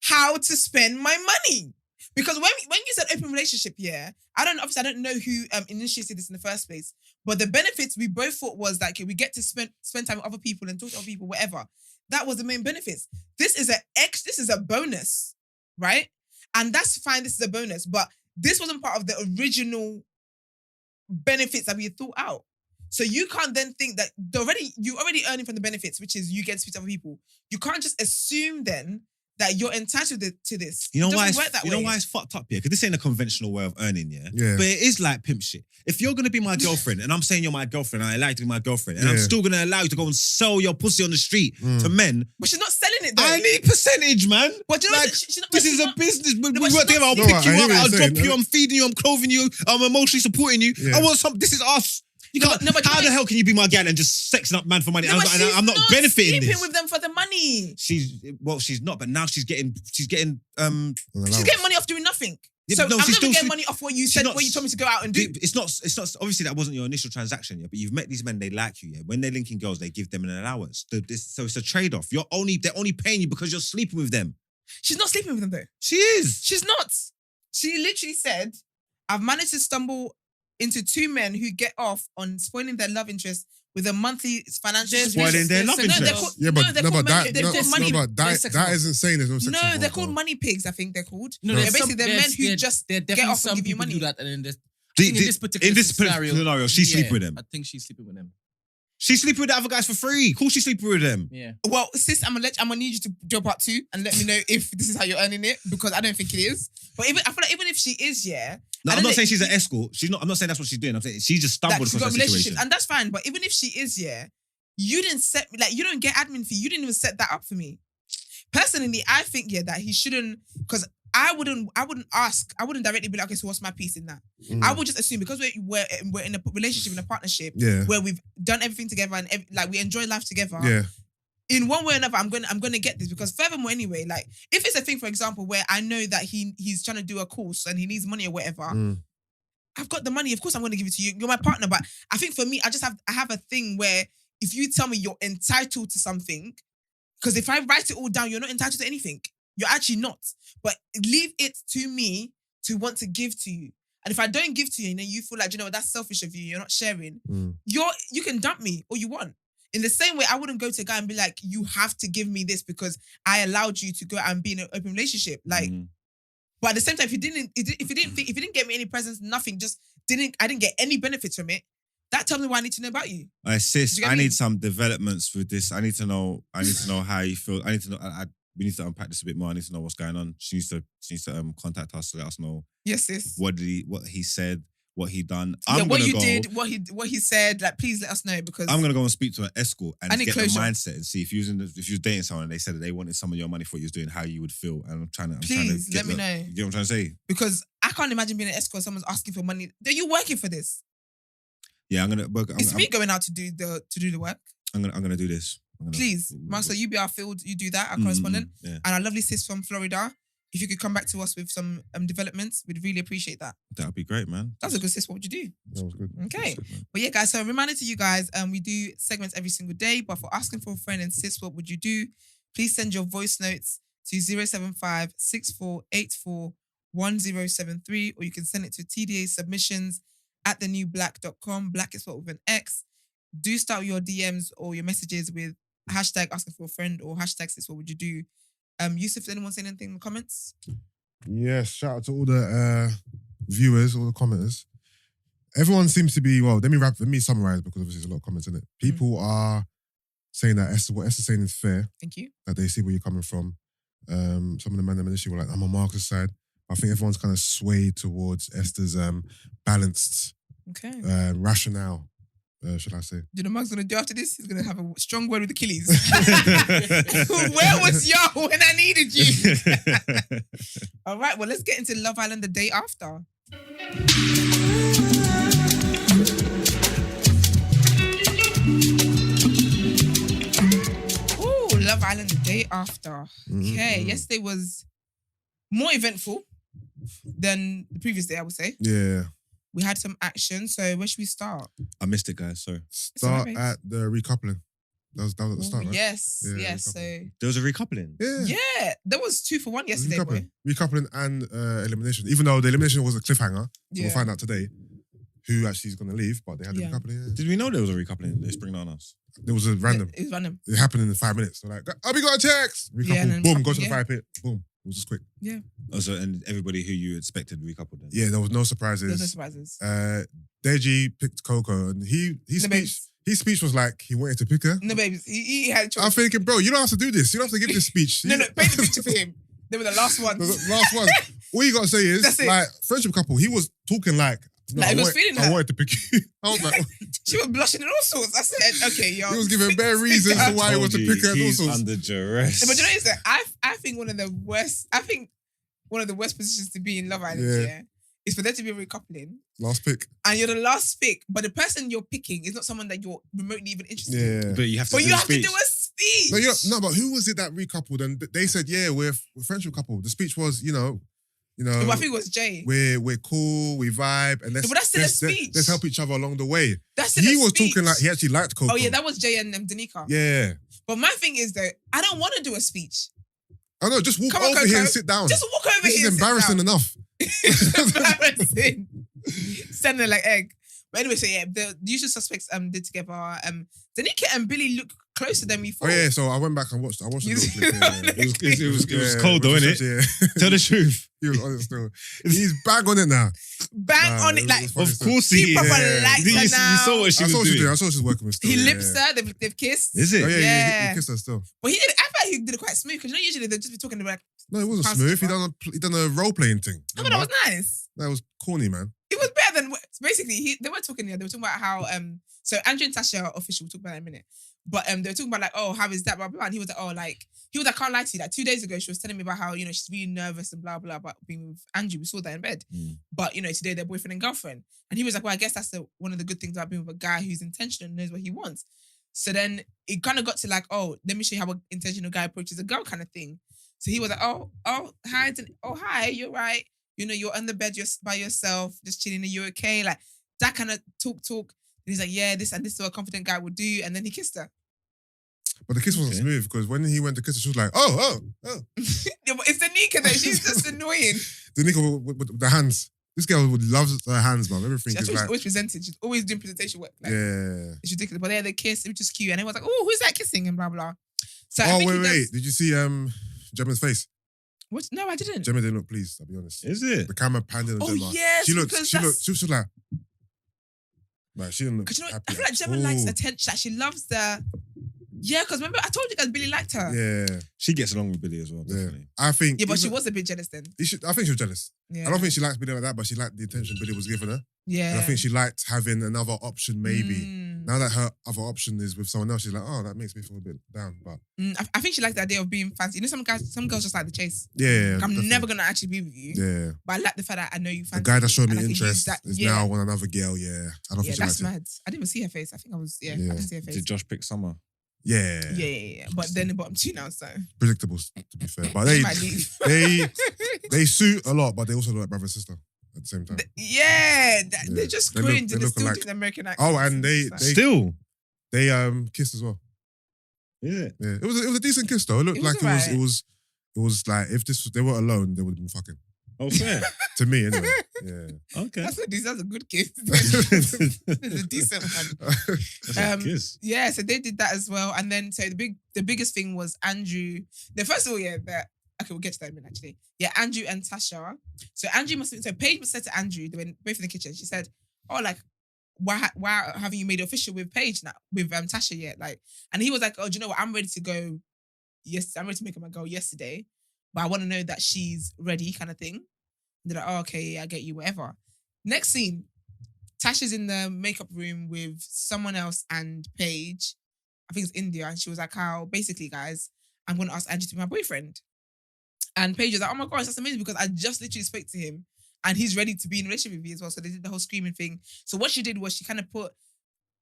how to spend my money. Because when you said open relationship, yeah, I don't know who initiated this in the first place. But the benefits we both thought was that okay, we get to spend time with other people and talk to other people, whatever. That was the main benefits. This is a bonus, right? And that's fine. This is a bonus, but this wasn't part of the original benefits that we had thought out. So you can't then think that you're already earning from the benefits, which is you get to speak to other people. You can't just assume then that you're entitled to this. You know It why? doesn't work that You way. know why it's fucked up, yeah? Because this ain't a conventional way of earning, yeah. Yeah. But it is like pimp shit. If you're gonna be my girlfriend, and I'm saying you're my girlfriend, and I like to be my girlfriend, and I'm Yeah. still gonna allow you to go and sell your pussy on the street to men, But she's not selling it though. I need percentage, man. But you know, Like, she's not, this she's is not, a business. We but work she's together. I'll not- pick No, I you hear up. what I'll you're drop saying. you. I'm feeding you. I'm clothing you. I'm emotionally supporting you. Yeah. I want some. This is us. You No, can't. but- no, but you how know- the hell can you be my gal and just sexing up man for money? No, and but and she's I'm not benefiting sleeping this. with them for the money. She's not, but now she's getting She's getting money off doing nothing. Yeah, So but no, I'm she's not still even getting sleep- money off what you she's said, not- what you told me to go out and do. It's not obviously that wasn't your initial transaction, yeah, but you've met these men, they like you, yeah. When they're linking girls, they give them an allowance. So it's a trade-off. They're only paying you because you're sleeping with them. She's not sleeping with them though. She is. She's not. She literally said, I've managed to stumble into 2 men who get off on spoiling their love interest with a monthly financial Spoiling their love No, they're interest. called, Yeah, but they're no, called but money, that they're no, called money. no, but they're that sex that work. isn't saying there's no sex. No, involved, they're called though. money pigs, I think they're called. No, No, They're there's basically the men who there- just there are get definitely off some and give you people money. do that, and then there's I think in this particular scenario, she's sleeping with them. I think she's sleeping with them. She's sleeping with the other guys for free. Of course she's sleeping with them. Yeah. Well, sis, I'm gonna need you to do part 2 and let me know if this is how you're earning it, because I don't think it is. But I feel like even if she is, yeah. No, I I'm don't not know- saying she's an escort. I'm not saying that's what she's doing. I'm saying she just Like, stumbled she's got across that relationships, situation. and that's fine. But even if she is, yeah, you didn't set you don't get admin fee. You didn't even set that up for me. Personally, I think that he shouldn't, because I wouldn't directly be like, okay, so what's my piece in that? I would just assume because we're in a relationship, in a partnership, Yeah. where we've done everything together and like we enjoy life together. Yeah. In one way or another, I'm gonna get this, because furthermore, anyway, like if it's a thing, for example, where I know that he's trying to do a course and he needs money or whatever, I've got the money. Of course, I'm gonna give it to you. You're my partner, but I think for me, I have a thing where if you tell me you're entitled to something, because if I write it all down, you're not entitled to anything. You're actually not. But leave it to me to want to give to you. And if I don't give to you, and then you feel like, you know what, that's selfish of you, you're not sharing, you can dump me all you want. In the same way, I wouldn't go to a guy and be like, you have to give me this because I allowed you to go out and be in an open relationship. Like, but at the same time, if you didn't get me any presents, nothing, I didn't get any benefits from it, that tells me what I need to know about you. Sis, Do you get I me? need some developments with this. I need to know how you feel. I need to know. We need to unpack this a bit more. I need to know what's going on. She needs to contact us to let us know Yes, sis. what he said, what he done. What you did, what he said. Like, please let us know, because I'm gonna go and speak to an escort and I need get closure. the mindset and see if you was dating someone and they said that they wanted some of your money for what you was doing, how you would feel. And I'm trying to Please, get let me know. You get what I'm trying to say? Because I can't imagine being an escort. Someone's asking for money. Are you working for this? Yeah, I'm gonna work. It's me going out to do the work. I'm gonna do this. Please, Master, you be our field. You do that, our correspondent, Yeah, and our lovely sis from Florida. If you could come back to us with some developments, we'd really appreciate that. that'd be great, man. That's a good sis. What would you do? That was good. Okay. That's it, man. But yeah, guys, so a reminder to you guys, we do segments every single day, but for asking for a friend and sis, what would you do? Please send your voice notes to 075 6484 1073, or you can send it to TDA submissions at thenewblack.com. Black is spelled with an X. Do start your DMs or your messages with hashtag asking for a friend or hashtag sis, what would you do? Yusuf, did anyone say anything in the comments? Yes, shout out to all the viewers, all the commenters. Everyone seems to be, well, let me summarize, because obviously there's a lot of comments in it. People are saying that what Esther's saying is fair, Thank you. that they see where you're coming from. Some of the men initially were like, I'm on Marcus' side. I think everyone's kind of swayed towards Esther's balanced Okay. rationale, should I say. Do you know what Mark's going to do after this? He's going to have a strong word with Achilles. Where was y'all when I needed you? All right, well, let's get into Love Island the day after. Ooh, Love Island the day after. Okay, yesterday was more eventful than the previous day, I would say. Yeah. We had some action, so where should we start? I missed it, guys. Sorry. Start babes. at the recoupling. That was at the start, right? Yes, Yeah, yes. So There was a recoupling. Yeah. yeah, there was 2 for 1 yesterday, boy. Recoupling and elimination. Even though the elimination was a cliffhanger, so Yeah. we'll find out today who actually is going to leave, but they had the Yeah. recoupling. Yeah. Did we know there was a recoupling? They spring on us. There was a random. It was random. It happened in 5 minutes. So like, oh, we got a text. Recouple, Yeah, and then boom, go to the yeah. fire pit. Boom. It was just quick. Also, and everybody who you expected recoupled then. Yeah, there was no There's no surprises. surprises. Deji picked Coco, and he His speech was like he wanted to pick her. No, babes, he had a choice. I'm thinking, bro, you don't have to do this. You don't have to give this speech. No, paint the picture for him. They were the last ones. The last one. All you got to say is, like, friendship couple, he was talking like, no, he was feeling her. I wanted to pick you. I was like, she was blushing and all sorts. I said, okay, yo. He was giving bare reasons to why he wanted to pick her and all He's sorts. under duress. But you know what it is? I think one of the worst positions to be in Love Island, yeah, is for there to be a recoupling. Last pick. And you're the last pick, but the person you're picking is not someone that you're remotely even interested in. Yeah. But you have to But do you a have to speech. do a speech. No, but who was it that recoupled? And they said, yeah, we're a friendship couple. The speech was, you know, Well, I think it was Jay. we're cool, we vibe, and But that's still a speech. let's help each other along the way. That's still He a was speech. talking like he actually liked Coco. Oh yeah, that was Jay and Danica. Yeah. But my thing is though, I don't want to do a speech. I know, just walk Come on, over Coco. here and sit down. Just walk over This here. is embarrassing enough. It's embarrassing. Standing there like egg. But anyway, so yeah, the usual suspects did together. Danica and Billy look closer than we Oh thought. yeah, so I went back and watched. I watched the You little clip. Yeah. It was Yeah, cold though, which innit? is- Yeah. Tell the truth. He was on it still. He's bang on it now. Bang Nah, on it like was funny Of still. course he he proper is. likes You her you now. saw what she I was saw she's doing. doing. I saw she's working with still. he yeah, lips yeah. her. They've kissed. Is Oh it? yeah, Yeah. he kissed her still. But he did. I thought he did it quite smooth because you know usually they'll just be talking about. No, it wasn't How's smooth. it, He done a role playing thing. No, but that was nice. That was corny, man. It was better than basically they were talking. Yeah, they were talking about how So Andrew and Tasha are official. We'll talk about that in a minute. But they were talking about like, oh, how is that? Blah blah. And he was like, oh, like I can't lie to you. Like 2 days ago, she was telling me about how she's really nervous and blah blah about being with Andrew. We saw that in bed. But today they're boyfriend and girlfriend. And he was like, well, I guess that's one of the good things about being with a guy who's intentional and knows what he wants. So then it kind of got to like, oh, let me show you how an intentional guy approaches a girl kind of thing. So he was like, oh, hi, hi, you're right. You're on the bed, you're by yourself, just chilling. Are you okay? Like that kind of talk. And he's like, yeah, this is what a confident guy would do. And then he kissed her. But the kiss wasn't smooth because when he went to kiss her, she was like, oh. Yeah, but it's Danica though. She's just annoying. The nigga with the hands. This girl loves her hands, man. Everything That's is what she's like, always presented. She's always doing presentation work. Like, yeah. It's ridiculous. But they had the kiss, it was just cute. And everyone's like, oh, who's that kissing? And blah, blah. So I Oh, think he wait. does- Did you see Gemma's face? What? No, I didn't. Gemma didn't look pleased, I'll be honest. Is it? The camera panned in on Oh, Gemma. yes, She looked, because she was like she didn't look Because happy. I feel like at Gemma likes all. attention. She loves the... Yeah, because remember, I told you guys Billy liked her. Yeah, She gets along with Billy as well, yeah. definitely. I think. Yeah, but she even- was a bit jealous then. I think she was jealous. Yeah. I don't think she liked Billy like that, but she liked the attention Billy was giving her. Yeah. And I think she liked having another option, maybe. Mm. Now that her other option is with someone else, she's like, oh, that makes me feel a bit down. But I think she liked the idea of being fancy. Some girls just like the chase. yeah, I'm definitely. never gonna actually be with you. Yeah, But I like the fact that I know you the fancy. guy that showed me and I can use interest that- is yeah. now on another girl. Yeah, I don't Yeah, think she that's liked it. mad. I didn't even see her face. I think I was, I Yeah. didn't see her face. Did Josh pick Summer? Yeah, Yeah. But then the bottom two now, so. predictable to be fair. But She might leave. they suit a lot, but they also look like brother and sister at the same time. Yeah, they're Yeah. just They look- cringe they and they're look still alike. doing the American accent. Oh, and they Still? kissed as well. Is it? Yeah, it was a decent kiss though. It looked It was like alright. it was like if they were alone, they would have been fucking. Oh, fair. To me, anyway. Yeah. Okay. That's a good kiss. It's a decent one. That's a kiss. Yeah, so they did that as well. And then so the biggest thing was Andrew. First of all, okay, we'll get to that in a minute actually. Yeah, Andrew and Tasha. So Paige said to Andrew, they were both in the kitchen. She said, oh, like, why haven't you made it official with Paige now, with Tasha yet? Like, and he was like, oh, do you know what? I'm ready to go. Yes, I'm ready to make her my girl yesterday, but I want to know that she's ready, kind of thing. And they're like, oh, okay, yeah, I get you, whatever. Next scene, Tasha's in the makeup room with someone else and Paige. I think it's India, and she was like, how basically, guys, I'm going to ask Andrew to be my boyfriend. And Paige was like, oh my gosh, that's amazing because I just literally spoke to him and he's ready to be in a relationship with you as well. So they did the whole screaming thing. So what she did was she kind of put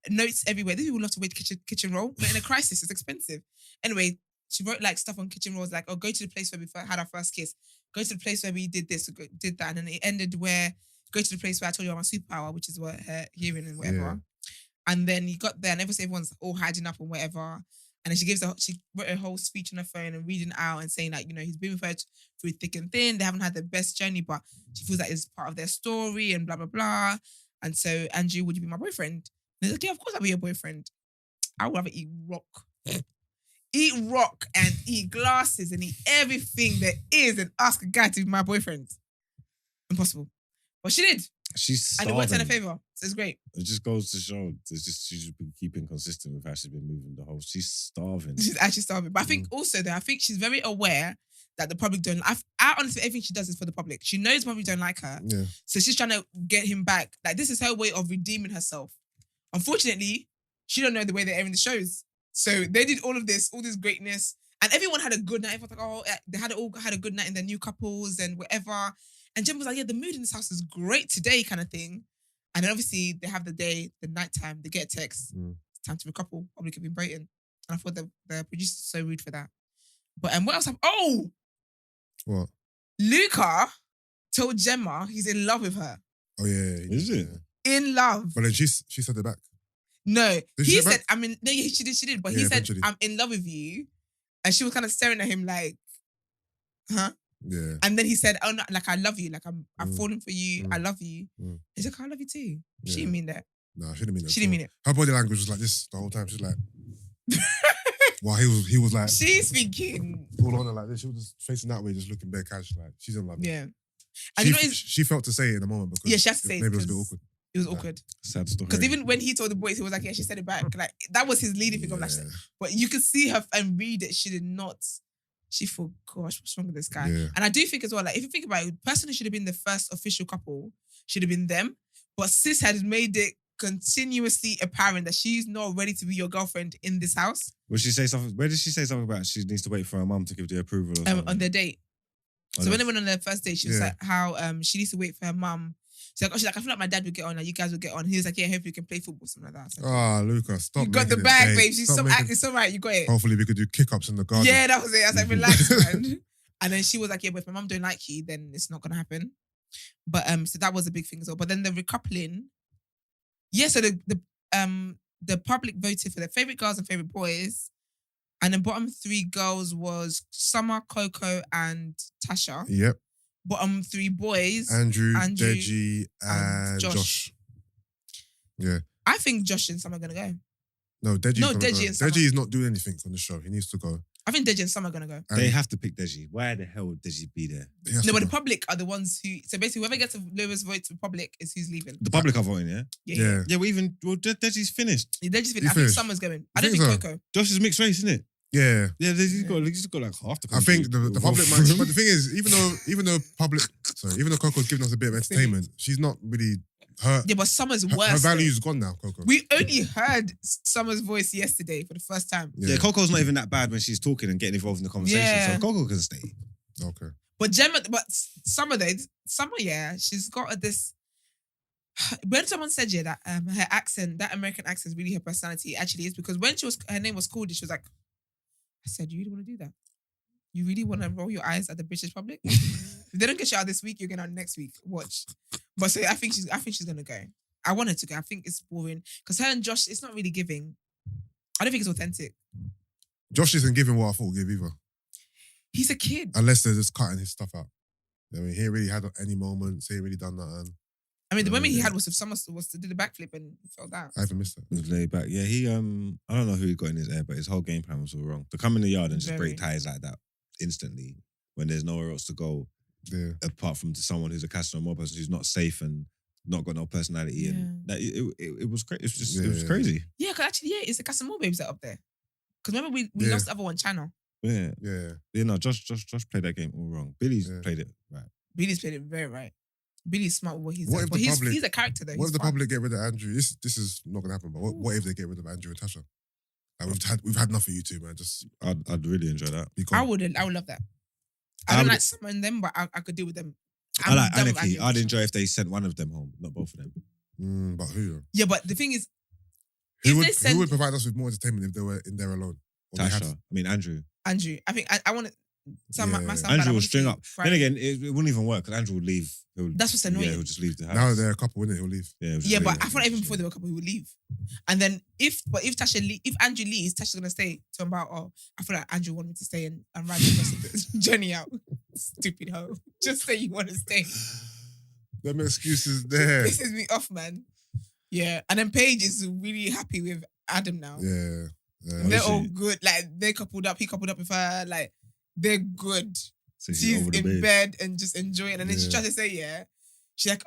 notes everywhere. These people love to wait kitchen roll, but in a crisis, it's expensive. Anyway, she wrote like stuff on kitchen rolls like, oh, go to the place where we had our first kiss. Go to the place where we did this, did that. And then it ended where, go to the place where I told you I'm a superpower, which is what her hearing and whatever. Yeah. And then you got there and everyone's all hiding up and whatever. And then she wrote a whole speech on her phone and reading out and saying like, he's been with her through thick and thin. They haven't had the best journey, but she feels like it's part of their story and blah, blah, blah. And so, Andrew, would you be my boyfriend? And he's like, yeah, of course I'll be your boyfriend. I would rather eat rock. Eat rock and eat glasses and eat everything there is and ask a guy to be my boyfriend. Impossible. But she did. She's And starving. it works in her favour. So it's great. It just goes to show. She's just been keeping consistent with how she's been moving the whole. She's starving. She's actually starving. But I think also though, I think she's very aware that the public don't. I honestly, everything she does is for the public. She knows the public don't like her. Yeah. So she's trying to get him back. Like this is her way of redeeming herself. Unfortunately, she don't know the way they're airing the shows. So they did all this greatness, and everyone had a good night. Everyone was like, oh, they all had a good night in their new couples and whatever. And Jem was like, yeah, the mood in this house is great today, kind of thing. And then obviously they have the nighttime, they get a text. It's time to recouple, public have been Brighton. And I thought the producer's so rude for that. But what else What? Luca told Gemma he's in love with her. Oh yeah. Is it? In love. But then she said it back. No. Did she He say said, back? she did. But Yeah, he said, eventually. I'm in love with you. And she was kind of staring at him like, huh? Yeah. And then he said, oh no, like I love you. Like I'm falling for you. I love you. He's like, I love you too. She didn't mean that. No, she didn't mean that. She didn't mean it. Her body language was like this the whole time. She's like, while he was like, She's thinking. all on her like this. She was just facing that way, just looking bare cash. Like she didn't love me. Yeah. And you know, She felt to say it in the moment because yeah, she has to say it. maybe it was a bit awkward. It was awkward. Sad story. Because even when he told the boys, he was like, yeah, she said it back. Like, that was his leading thing. Like, but you could see her and read it. She did not. She thought, gosh, what's wrong with this guy? Yeah. And I do think as well, like, if you think about it, the person who should have been the first official couple should have been them. But Sis had made it continuously apparent that she's not ready to be your girlfriend in this house. Will she say something? Where did she say something about she needs to wait for her mum to give the approval or something? On their date. Oh, So no. when they went on their first date, she was like, how she needs to wait for her mum. She's like, I feel like my dad would get on, like you guys will get on. He was like, yeah, hopefully you can play football, something like that. Ah, Lucas, stop. You got the making it bag, vague. babe. She's Stop making- it's all right, you got it. Hopefully we could do kick-ups in the garden. Yeah, that was it. I was like, relax, man. And then she was like, yeah, but if my mum don't like you, then it's not gonna happen. But so that was a big thing as well. But then the recoupling, yeah, so the public voted for their favorite girls and favorite boys. And the bottom three girls was Summer, Coco, and Tasha. Yep. Bottom three boys, Andrew, Andrew, Deji, and Josh. Yeah. I think Josh and Summer are gonna go. No, Deji. No, Deji and Summer. Deji is not doing anything on the show. He needs to go. I think Deji and Summer are gonna go. And They have to pick Deji. Why the hell would Deji be there? he has No, to but the go. public are the ones who. So basically, whoever gets the lowest votes for public is who's leaving. The public are voting, yeah? Yeah. Yeah, Deji's finished. They just. He I think finished. Summer's going. You I don't think think so? Coco. Josh is mixed race, isn't it? Yeah. Yeah, he's got like half the I country. think the public might, but the thing is, even though Coco's giving us a bit of entertainment, she's not really her. Yeah, but Summer's worse. Her though. value's gone now, Coco. We only heard Summer's voice yesterday for the first time. Yeah, Coco's not even that bad when she's talking and getting involved in the conversation. Yeah. So Coco can stay. Okay. But Summer, yeah, she's got this. When someone said that her accent, that American accent, is really her personality. Actually, is because when her name was called, she was like, I said, you really want to do that? You really want to roll your eyes at the British public? If they don't get you out this week, you're going out next week. Watch. But so I think she's gonna go. I want her to go. I think it's boring because her and Josh, it's not really giving. I don't think it's authentic. Josh isn't giving what I thought he'd give either. He's a kid. Unless they're just cutting his stuff out. I mean, he ain't really had any moments. He ain't really done nothing. I mean, the moment he had was if someone was to do the backflip and he fell down. I even missed that. He was laid back. Yeah, he I don't know who he got in his air, but his whole game plan was all wrong. To come in the yard and just break ties like that instantly when there's nowhere else to go Yeah. apart from to someone who's a Castro Mob person who's not safe and not got no personality and that it was crazy. It was crazy. Yeah, because actually, it's the Casamore babes that are up there. Because remember we lost the other one, Channel. Yeah. Yeah. Yeah, no, Josh played that game all wrong. Billy's played it right. Billy's played it very right. Billy's smart with what he's What doing. if But the public- he's a character though. What if He's the fun. public get rid of Andrew? This is not gonna happen. But what if they get rid of Andrew and Tasha? Like we've had enough of you two, man. Just I'd really enjoy that. be I gone. would love that. I don't like some of them, but I could deal with them. I like I'm done with Anarchy. Anarchy. I'd enjoy if they sent one of them home, not both of them. But who? Yeah, but the thing is, Who if would, they send who would provide us with more entertainment if they were in there alone? Or they had- Tasha. I mean Andrew. Andrew, I think I want to. My son, Andrew I will wanna string see up. Friday. Then again, it wouldn't even work because Andrew would leave. That's what's annoying. Yeah, he'll just leave the house. Now they're a couple, innit? He'll leave. Yeah, he'll just Yeah, leave. but I thought even before they were a couple, he would leave. And then if Andrew leaves, Tasha's gonna stay to about. I feel like Andrew wanted me to stay and ride the rest of the journey out. Stupid hoe. Just say you want to stay. Them excuses there. Pisses me off, man. Yeah, and then Paige is really happy with Adam now. Yeah. They're all good. Like they coupled up. He coupled up with her. Like they're good. So She's over the in bed and just enjoying. And then she Yeah. tries to say, she's like,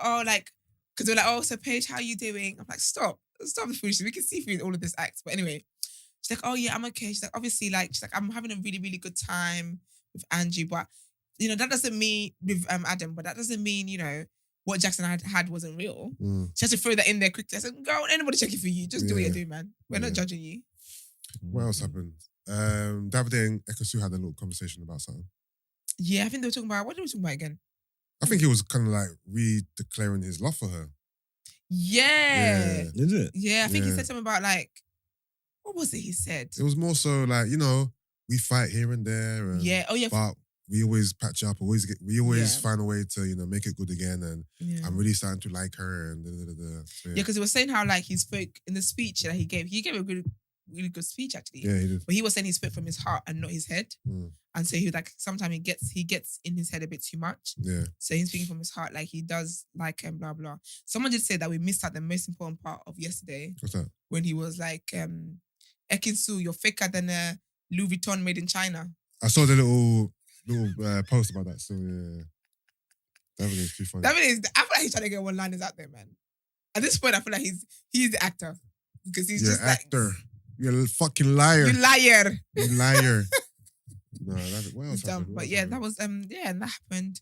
because Because they're like, oh, so Paige, how are you doing? I'm like, stop the foolishness. We can see through all of this act. But anyway, she's like, oh yeah, I'm okay. She's like, obviously, like, she's like, I'm having a really, really good time with Andrew, but that doesn't mean with Adam, but that doesn't mean, what Jackson had wasn't real. She has to throw that in there quickly. I said, girl, anybody checking for you. Just do what you're doing, man. We're not judging you. What else happened? Davide and Ekosu had a little conversation about something. Yeah, I think they were talking about, what did we talk about again? I think it was kind of like re-declaring his love for her. Yeah. Is it? Yeah, I think he said something about like, what was it he said? It was more so like, we fight here and there. And, Yeah. Oh, yeah. But we always patch up. We always find a way to, make it good again. And I'm really starting to like her. And So, yeah, because he was saying how like he spoke in the speech that he gave a really good speech actually. Yeah, he did. But he was saying he spoke from his heart and not his head. And so he was like, sometimes he gets in his head a bit too much. Yeah. So he's speaking from his heart, like he does like him, blah, blah. Someone did say that we missed out the most important part of yesterday. What's that? When he was like, Ekinsu, you're faker than a Louis Vuitton made in China. I saw the little post about that. So yeah. That was too funny. I feel like he's trying to get one-liners out there, man. At this point, I feel like he's the actor. Because he's You're just actor. like... You're a fucking liar. You liar. You liar. No, what else happened? But yeah, that was and that happened.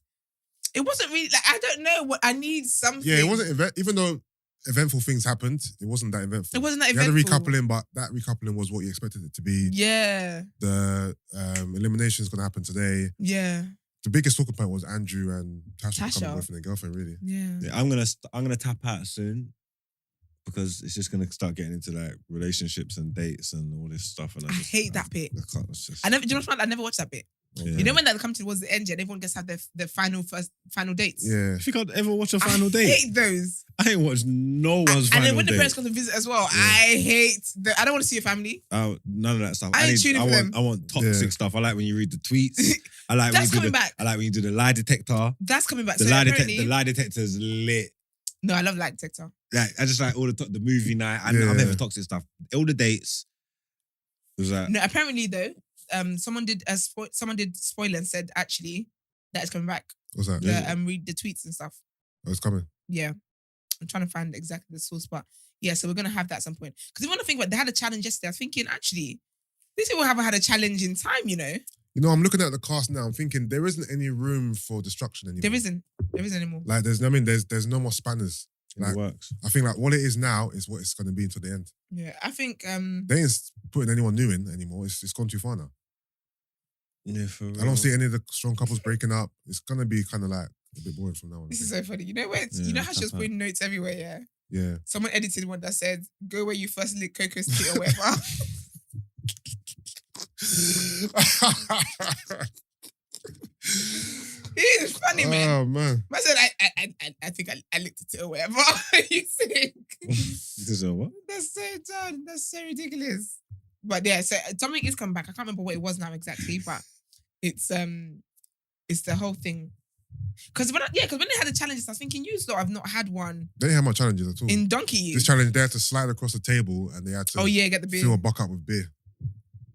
It wasn't really like, I don't know what I need something. Yeah, it wasn't even though eventful things happened, it wasn't that eventful. It wasn't that You had eventful. a recoupling, but that recoupling was what you expected it to be. Yeah. The elimination is going to happen today. Yeah. The biggest talking point was Andrew and Tasha Tasha. becoming boyfriend and girlfriend, really. Yeah. I'm gonna tap out soon because it's just gonna start getting into like relationships and dates and all this stuff. And I hate that bit. I can't. It's just, Do you know what? I never watched that bit. Yeah. You know when that comes towards the end, and everyone gets to have their final dates. Yeah. You think I'd ever watch a final date? I hate those. I ain't watched no one's And final then when date. the parents come to visit as well, I hate I don't want to see your family. None of that stuff. I ain't tuning for them. I want toxic stuff. I like when you read the tweets. I like That's when you coming back. I like when you do the lie detector. That's coming back. The So apparently, lie detector's lit. no, I love lie detector. Like I just like all the movie night. I'm here for toxic stuff. All the dates. It was like No, apparently though, someone did spoil and said actually that it's coming back. What's that? Read the tweets and stuff. Oh, it's coming. Yeah, I'm trying to find exactly the source, but yeah, so we're gonna have that at some point. Because you want to think about, they had a challenge yesterday. I was thinking actually, these people haven't had a challenge in time. I'm looking at the cast now. I'm thinking there isn't any room for destruction anymore. There isn't anymore. Like there's no more spanners. Like it works. I think like what it is now is what it's going to be until the end. Yeah, I think They ain't putting anyone new in anymore. It's gone too far now. Yeah, for real. I don't see any of the strong couples breaking up. It's gonna be kind of like a bit boring from now on. this is so funny. You know where you know how she was putting notes everywhere. Yeah, Yeah. someone edited one that said, "Go where you first licked Coco's tit or whatever." It is funny, man. Oh man. I said, I think I licked it or whatever. You think? This is a what? That's so done. That's so ridiculous. But yeah, so something is coming back. I can't remember what it was now exactly, but it's the whole thing. Because when they had the challenges, I was thinking, you lot have not had one They didn't have much challenges at all. in donkey years. This challenge, they had to slide across the table and they had to Get the beer. fill a bucket up with beer.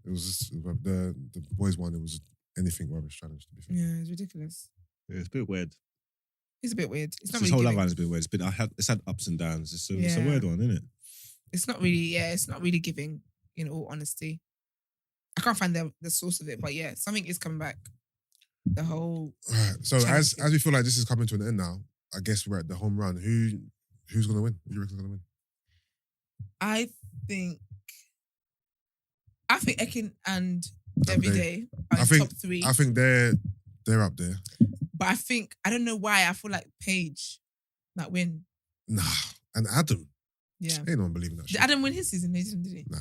It was just, the boys one. It was anything rubbish challenge. To be fair. Yeah, it's ridiculous. Yeah, it's a bit weird. It's a bit weird. It's not This really whole Love giving. Island's been weird. It's had ups and downs. It's a Yeah. weird one, isn't it? It's not really. Yeah, it's not really giving. In all honesty, I can't find the source of it, but yeah, something is coming back. The whole. Alright, so Challenge. as we feel like this is coming to an end now, I guess we're at the home run. Who's gonna win? Who do you reckon's gonna win? I think Ekin and Davide are I think- top three. I think they're up there. But I don't know why, I feel like Paige might win. Nah, and Adam. Yeah. Ain't no one believing that shit. Did Adam win his season? He didn't, did he? Nah,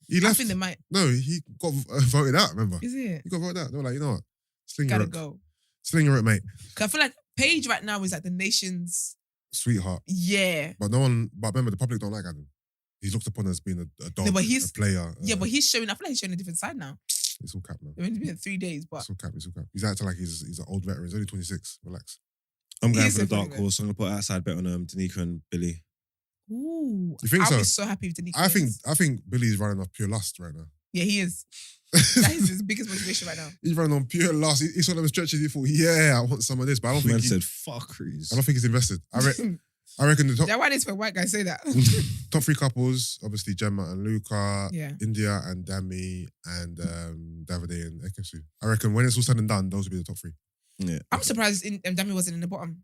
he I left. think they might. No, he got voted out. Remember, Is it? he got voted out. They were like, you know what? Sling your Gotta hook. go. Sling your hook, mate. Because I feel like Paige right now is like the nation's. Sweetheart. Yeah. But no one. But remember, the public don't like Adam. He's looked upon as being a dog, No, but a player. Yeah, but he's showing. I feel like he's showing a different side now. It's all cap, man. They've only been 3 days, but It's all cap. It's all cap. He's acting like he's an old veteran. He's only 26. Relax. I'm going He's for the so funny, dark horse. I'm going to put outside bet on Danica and Billy. ooh, You think I'll so? be so happy with the I think Billy's running off pure lust right now. Yeah, he is. That is his biggest motivation right now. He's running on pure lust. He saw them stretches. He thought, yeah, I want some of this, but I don't Man think said, fuck Reese. I don't think he's invested. I reckon the top Why does a white guy say that? top 3 couples, obviously Gemma and Luca, Yeah. India and Dami, and Davide and Ekansu. I reckon when it's all said and done, those will be the top 3. Yeah. I'm surprised Dami wasn't in the bottom.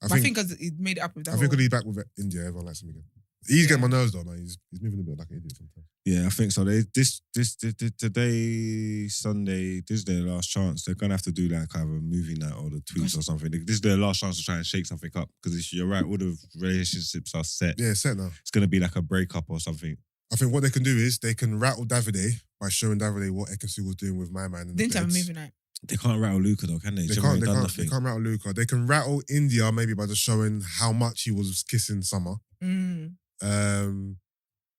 I But I think think because he made it up with that. I think he'll be back with India. Everyone likes him again. He's getting my nerves though, man. He's moving a bit like an idiot sometimes. Yeah, I think so. Today, Sunday, this is their last chance. They're gonna have to do like kind of a movie night or the tweets or something. This is their last chance to try and shake something up because you're right, all the relationships are set. Yeah, set now. It's gonna be like a breakup or something. I think what they can do is they can rattle Davide by showing Davide what Ekansu was doing with my man. In the Didn't have a beds. movie night. They can't rattle Luca though, can they? They can't rattle Luca. They can rattle India maybe by just showing how much he was kissing Summer. Mm.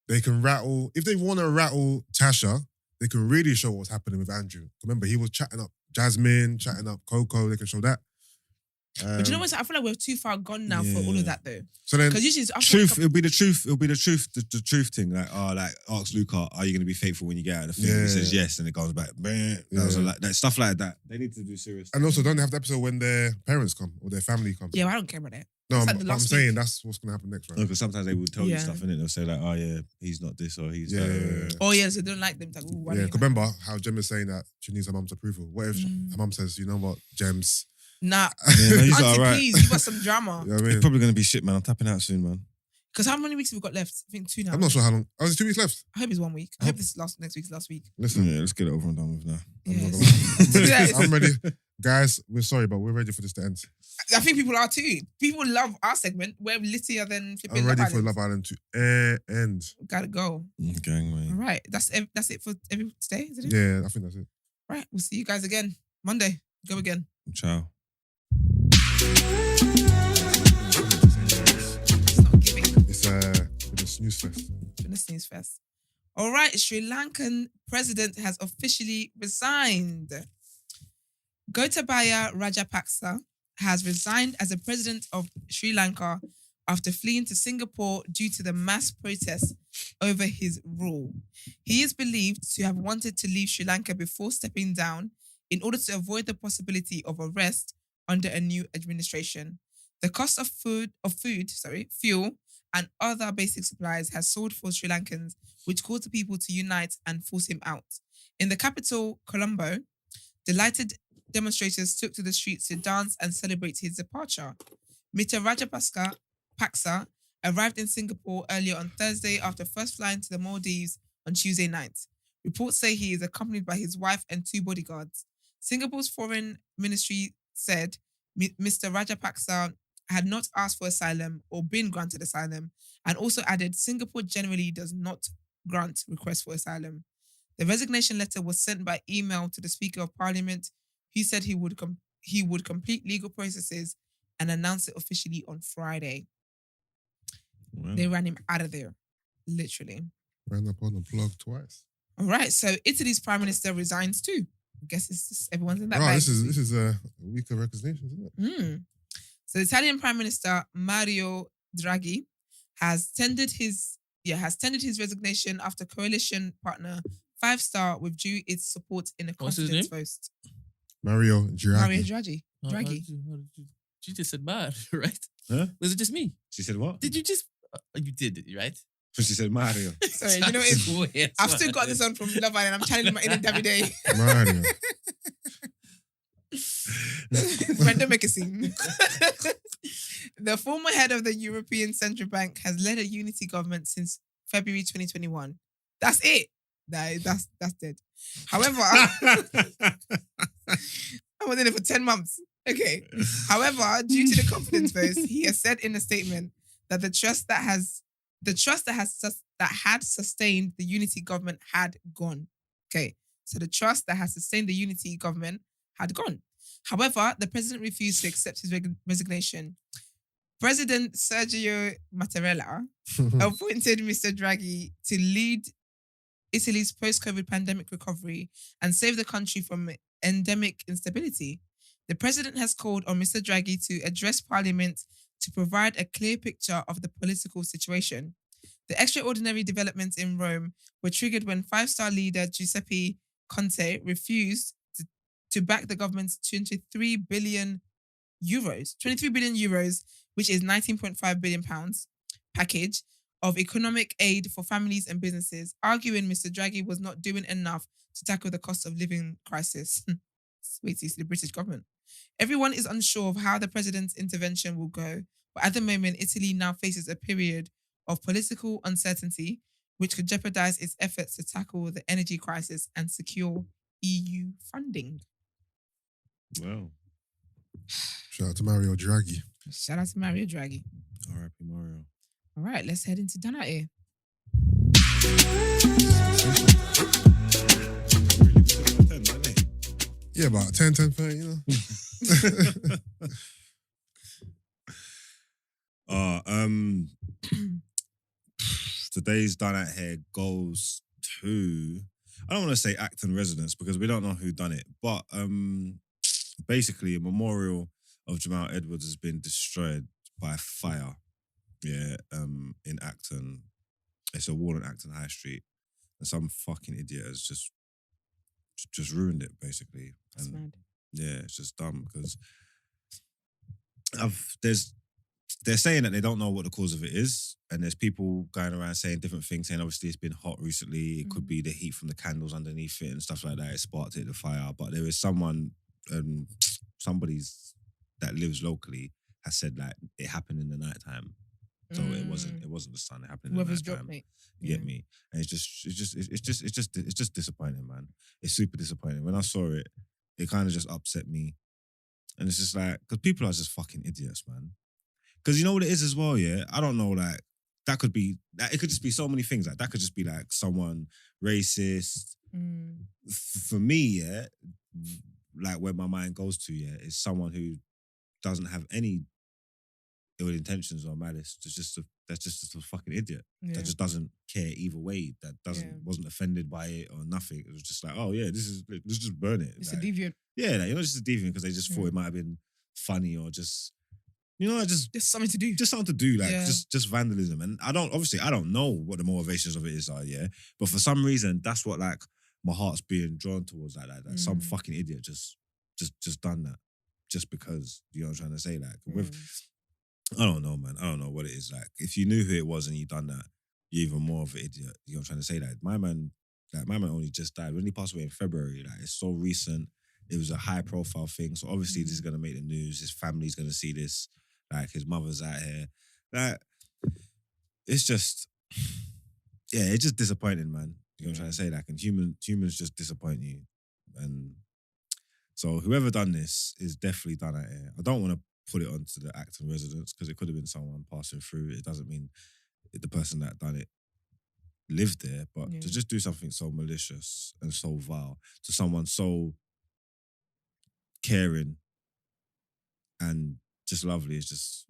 They can rattle, if they want to rattle Tasha, they can really show what's happening with Andrew. Remember, he was chatting up Jasmine, chatting up Coco. They can show that. But you know what? I feel like we're too far gone now for all of that though. So then, Because usually it's Truth, it'll be the truth. It'll be the truth. The truth thing. Like ask Luca, are you going to be faithful when you get out of the thing? Yeah. He says yes, and it goes back. That was that stuff like that. They need to do serious. and also, don't they have the episode when their parents come or their family comes? Yeah, I don't care about that. No, It's like but the I'm last saying week. that's what's going to happen next, right? Because sometimes they will tell you Yeah. stuff, innit? They'll say like, oh yeah, he's not this or he's that. Oh yeah, so they don't like them. It's like, ooh, why Yeah, don't you 'cause like remember how Jem is saying that she needs her mum's approval. What if her mum says, you know what, Gems? Nah, Yeah, no, he's Auntie, alright. please give us some drama. You know what I It's mean? probably gonna be shit, man. I'm tapping out soon, man. Because how many weeks have we got left? I think 2 now. I'm not sure how long. Oh, there's 2 weeks left. I hope it's 1 week. I hope this next week's last week. Listen, Yeah, let's get it over and done with now. Yes. I'm ready. Guys, we're sorry, but we're ready for this to end. I think people are too. People love our segment. We're littier than flipping I'm ready Love for Island. Love Island to end. Gotta go. Gang, All man. right. That's it for today, isn't it? Yeah, I think that's it. Right. We'll see you guys again Monday. Go again. Ciao. It's not giving. It's a snooze fest. Been a snooze fest. All right. Sri Lankan president has officially resigned. Gotabaya Rajapaksa has resigned as the president of Sri Lanka after fleeing to Singapore due to the mass protests over his rule. He is believed to have wanted to leave Sri Lanka before stepping down in order to avoid the possibility of arrest under a new administration. The cost of fuel, and other basic supplies has soared for Sri Lankans, which caused the people to unite and force him out. In the capital, Colombo, delighted demonstrators took to the streets to dance and celebrate his departure. Mr. Paksa arrived in Singapore earlier on Thursday after first flying to the Maldives on Tuesday night. Reports say he is accompanied by his wife and 2 bodyguards. Singapore's foreign ministry said Mr. Rajapaksa had not asked for asylum or been granted asylum, and also added Singapore generally does not grant requests for asylum. The resignation letter was sent by email to the Speaker of Parliament, who said he would complete legal processes and announce it officially on Friday. Well, They ran him out of there, literally. Ran up on the blog twice. All right, so Italy's prime minister resigns too. I guess it's just everyone's in that Right, bag. this is a week of resignations, isn't it? So the Italian Prime Minister Mario Draghi has tendered his resignation after coalition partner 5 Star withdrew its support in a What's his confidence name? vote. Mario Draghi. Mario Draghi. How Draghi. did you- She just said bad, right? Huh? Was it just me? She said what? Did you just... you did, right? She said Mario. Sorry, you know what? That's weird. I've still got this on from Love Island. I'm channeling my inner Davide. Mario. Brent, don't make a scene. The former head of the European Central Bank has led a unity government since February 2021. That's it. That's dead. However, I was in it for 10 months. Okay. However, due to the confidence vote, he has said in a statement that the trust that had sustained the unity government had gone. Okay. So the trust that has sustained the unity government had gone. However, the president refused to accept his resignation. President Sergio Mattarella appointed Mr. Draghi to lead Italy's post-COVID pandemic recovery and save the country from endemic instability. The president has called on Mr. Draghi to address Parliament to provide a clear picture of the political situation. The extraordinary developments in Rome were triggered when 5-star leader Giuseppe Conte refused to back the government's 23 billion euros which is £19.5 billion package of economic aid for families and businesses, arguing Mr. Draghi was not doing enough to tackle the cost of living crisis. Wait till you see the British government. Everyone is unsure of how the president's intervention will go, but at the moment, Italy now faces a period of political uncertainty, which could jeopardize its efforts to tackle the energy crisis and secure EU funding. Wow. Shout out to Mario Draghi. Shout out to Mario Draghi. R.I.P. Mario. All right, let's head into Out Ere. Yeah, about 10, 30, you know. Today's Done Out Here goes to, I don't want to say Acton residents because we don't know who done it, but basically a memorial of Jamal Edwards has been destroyed by fire. Yeah, in Acton. It's a wall in Acton High Street. And some fucking idiot has just ruined it, basically. That's And mad. yeah, it's just dumb because they're saying that they don't know what the cause of it is, and there's people going around saying different things, saying obviously it's been hot recently. It could be the heat from the candles underneath it and stuff like that. It sparked it, the fire. But there is somebody's that lives locally has said like it happened in the nighttime. So it wasn't the sun. It happened in Whoever's the nighttime. dropped, mate. You get me? And it's just disappointing, man. It's super disappointing. When I saw it, it kind of just upset me. And it's just like, because people are just fucking idiots, man. Because you know what it is as well, yeah? I don't know, like, that could be, it could just be so many things. Like, that could just be like someone racist. For me, yeah, like where my mind goes to, yeah, is someone who doesn't have any ill intentions or malice. That's just a fucking idiot. Yeah. That just doesn't care either way. That wasn't offended by it or nothing. It was just like, oh yeah, let's just burn it. It's like, a deviant. yeah, like, just a deviant because they just thought it might have been funny or just, just something to do. Just something to do, like just vandalism. And I don't know what the motivations of it is, yeah. But for some reason, that's what like my heart's being drawn towards, like some fucking idiot just done that just because, you know what I'm trying to say, like with. I don't know, man. I don't know what it is. Like, if you knew who it was and you done that, you're even more of an idiot. You know what I'm trying to say? Like, my man only just died. When he passed away in February, like, it's so recent. It was a high profile thing. So obviously this is gonna make the news. His family's gonna see this. Like, his mother's out here. Like, it's just, yeah, it's just disappointing, man. You know what I'm trying to say? Like, and humans just disappoint you. And so whoever done this is definitely done out here. I don't want to put it onto the Acton residents because it could have been someone passing through. It doesn't mean the person that done it lived there, but to just do something so malicious and so vile to someone so caring and just lovely is just,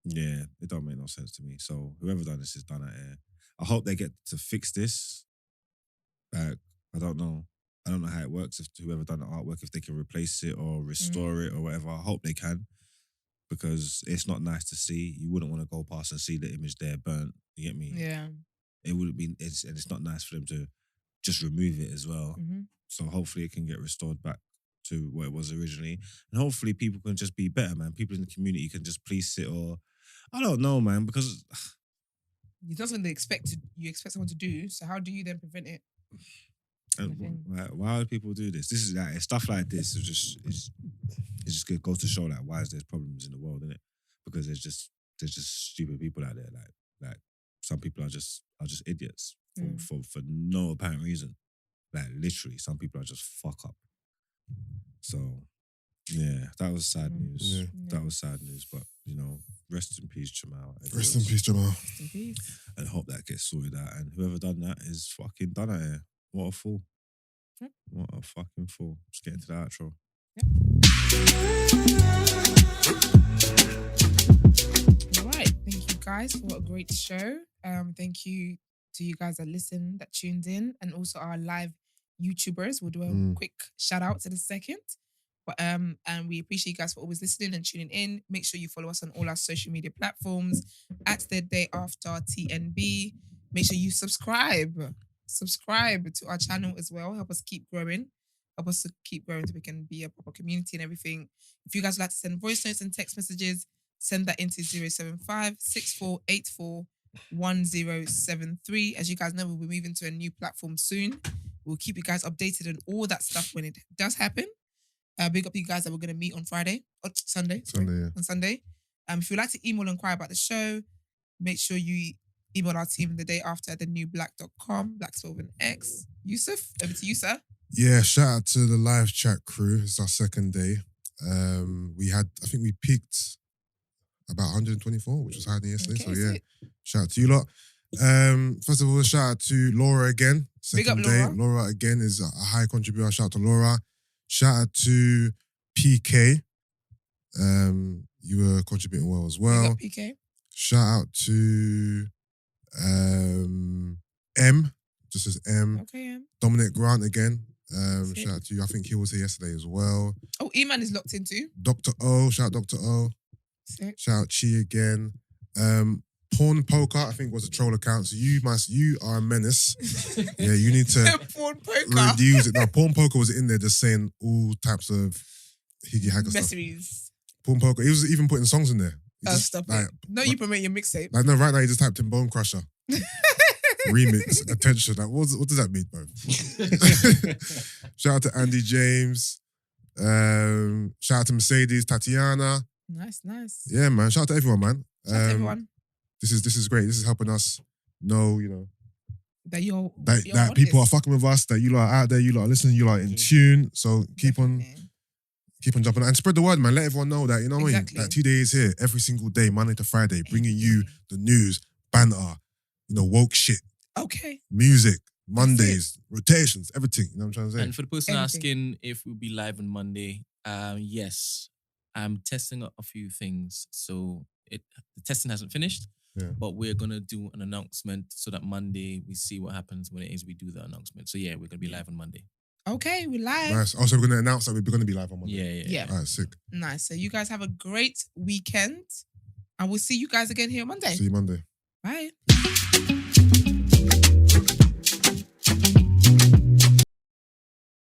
yeah, it don't make no sense to me. So whoever done this is done out here. I hope they get to fix this. Like, I don't know how it works. If whoever done the artwork, if they can replace it or restore it or whatever, I hope they can. Because it's not nice to see. You wouldn't want to go past and see the image there burnt. You get me? Yeah. It wouldn't be, and it's not nice for them to just remove it as well. So hopefully it can get restored back to what it was originally. And hopefully people can just be better, man. People in the community can just police it or, I don't know, man, because That's what you expect someone to do. So how do you then prevent it? and why do people do this? This is like stuff like this. It just goes to show like why is there problems in the world, isn't it? Because there's just stupid people out there. Like some people are just idiots for no apparent reason. Like literally, some people are just fuck up. So yeah, that was sad news. Yeah. That was sad news. But rest in peace, Jamal. Rest in peace, Jamal. Rest in peace. And hope that gets sorted out. And whoever done that is fucking done out here. What a fool. Yep. What a fucking fool. Just get into the outro. All right. Thank you guys for a great show. Thank you to you guys that listen, that tuned in, and also our live YouTubers. We'll do a quick shout out to the second. But and we appreciate you guys for always listening and tuning in. Make sure you follow us on all our social media platforms at The Day After TNB. Make sure you subscribe to our channel as well. Help us keep growing. Help us to keep growing so we can be a proper community and everything. If you guys would like to send voice notes and text messages, send that into 075-6484-1073. As you guys know, we'll be moving to a new platform soon. We'll keep you guys updated on all that stuff when it does happen. Big up you guys that we're going to meet on Sunday. Sunday, yeah. On Sunday. If you'd like to email and inquire about the show, make sure you email our team the day after at thenewblack.com, Black Spelled with an X. Yusuf, over to you, sir. Yeah, shout out to the live chat crew. It's our second day. I think we peaked about 124, which was higher than yesterday. Okay, so yeah, sick. shout out to you lot. First of all, shout out to Laura again. Second Big up, day. Laura. Laura again is a high contributor. Shout out to Laura. Shout out to PK. You were contributing well as well. Big up, PK. Shout out to M. Just as M. Okay, Dominic Grant again. Sick. Shout out to you. I think he was here yesterday as well. Oh, Emman is locked in too. Dr. O. Shout out Dr. O. Sick. Shout out Chi again. Porn Poker, I think was a troll account. So you are a menace. Yeah, you need to Porn poker. reduce it. Now, Porn Poker was in there just saying all types of higgy hacker stuff. Messeries. Porn Poker. He was even putting songs in there. He just, Stop like, it. No, you promote your mixtape. Like, no, right now he just typed in Bone Crusher. Remix, attention. Like, what does that mean, bro? Shout out to Andy James. Shout out to Mercedes, Tatiana. Nice. Yeah, man. Shout out to everyone, man. Shout out to everyone. This is great. This is helping us know, That you're that on people are this. fucking with us, that you lot are out there, you lot are listening, you lot are in tune. So keep on jumping and spread the word, man. Let everyone know that, you know what I mean? Exactly. That 2 days here, every single day, Monday to Friday, bringing you the news, banter, woke shit, Okay. music, Mondays, rotations, everything. You know what I'm trying to say? And for the person Everything. asking if we'll be live on Monday, yes, I'm testing a few things. So the testing hasn't finished, but we're gonna do an announcement so that Monday we see what happens when it is we do the announcement. So yeah, we're gonna be live on Monday. Okay, we're live. Nice. Also, we're going to announce that we're going to be live on Monday. Yeah. Yeah. All right, sick. Nice. So you guys have a great weekend. And we'll see you guys again here on Monday. See you Monday. Bye.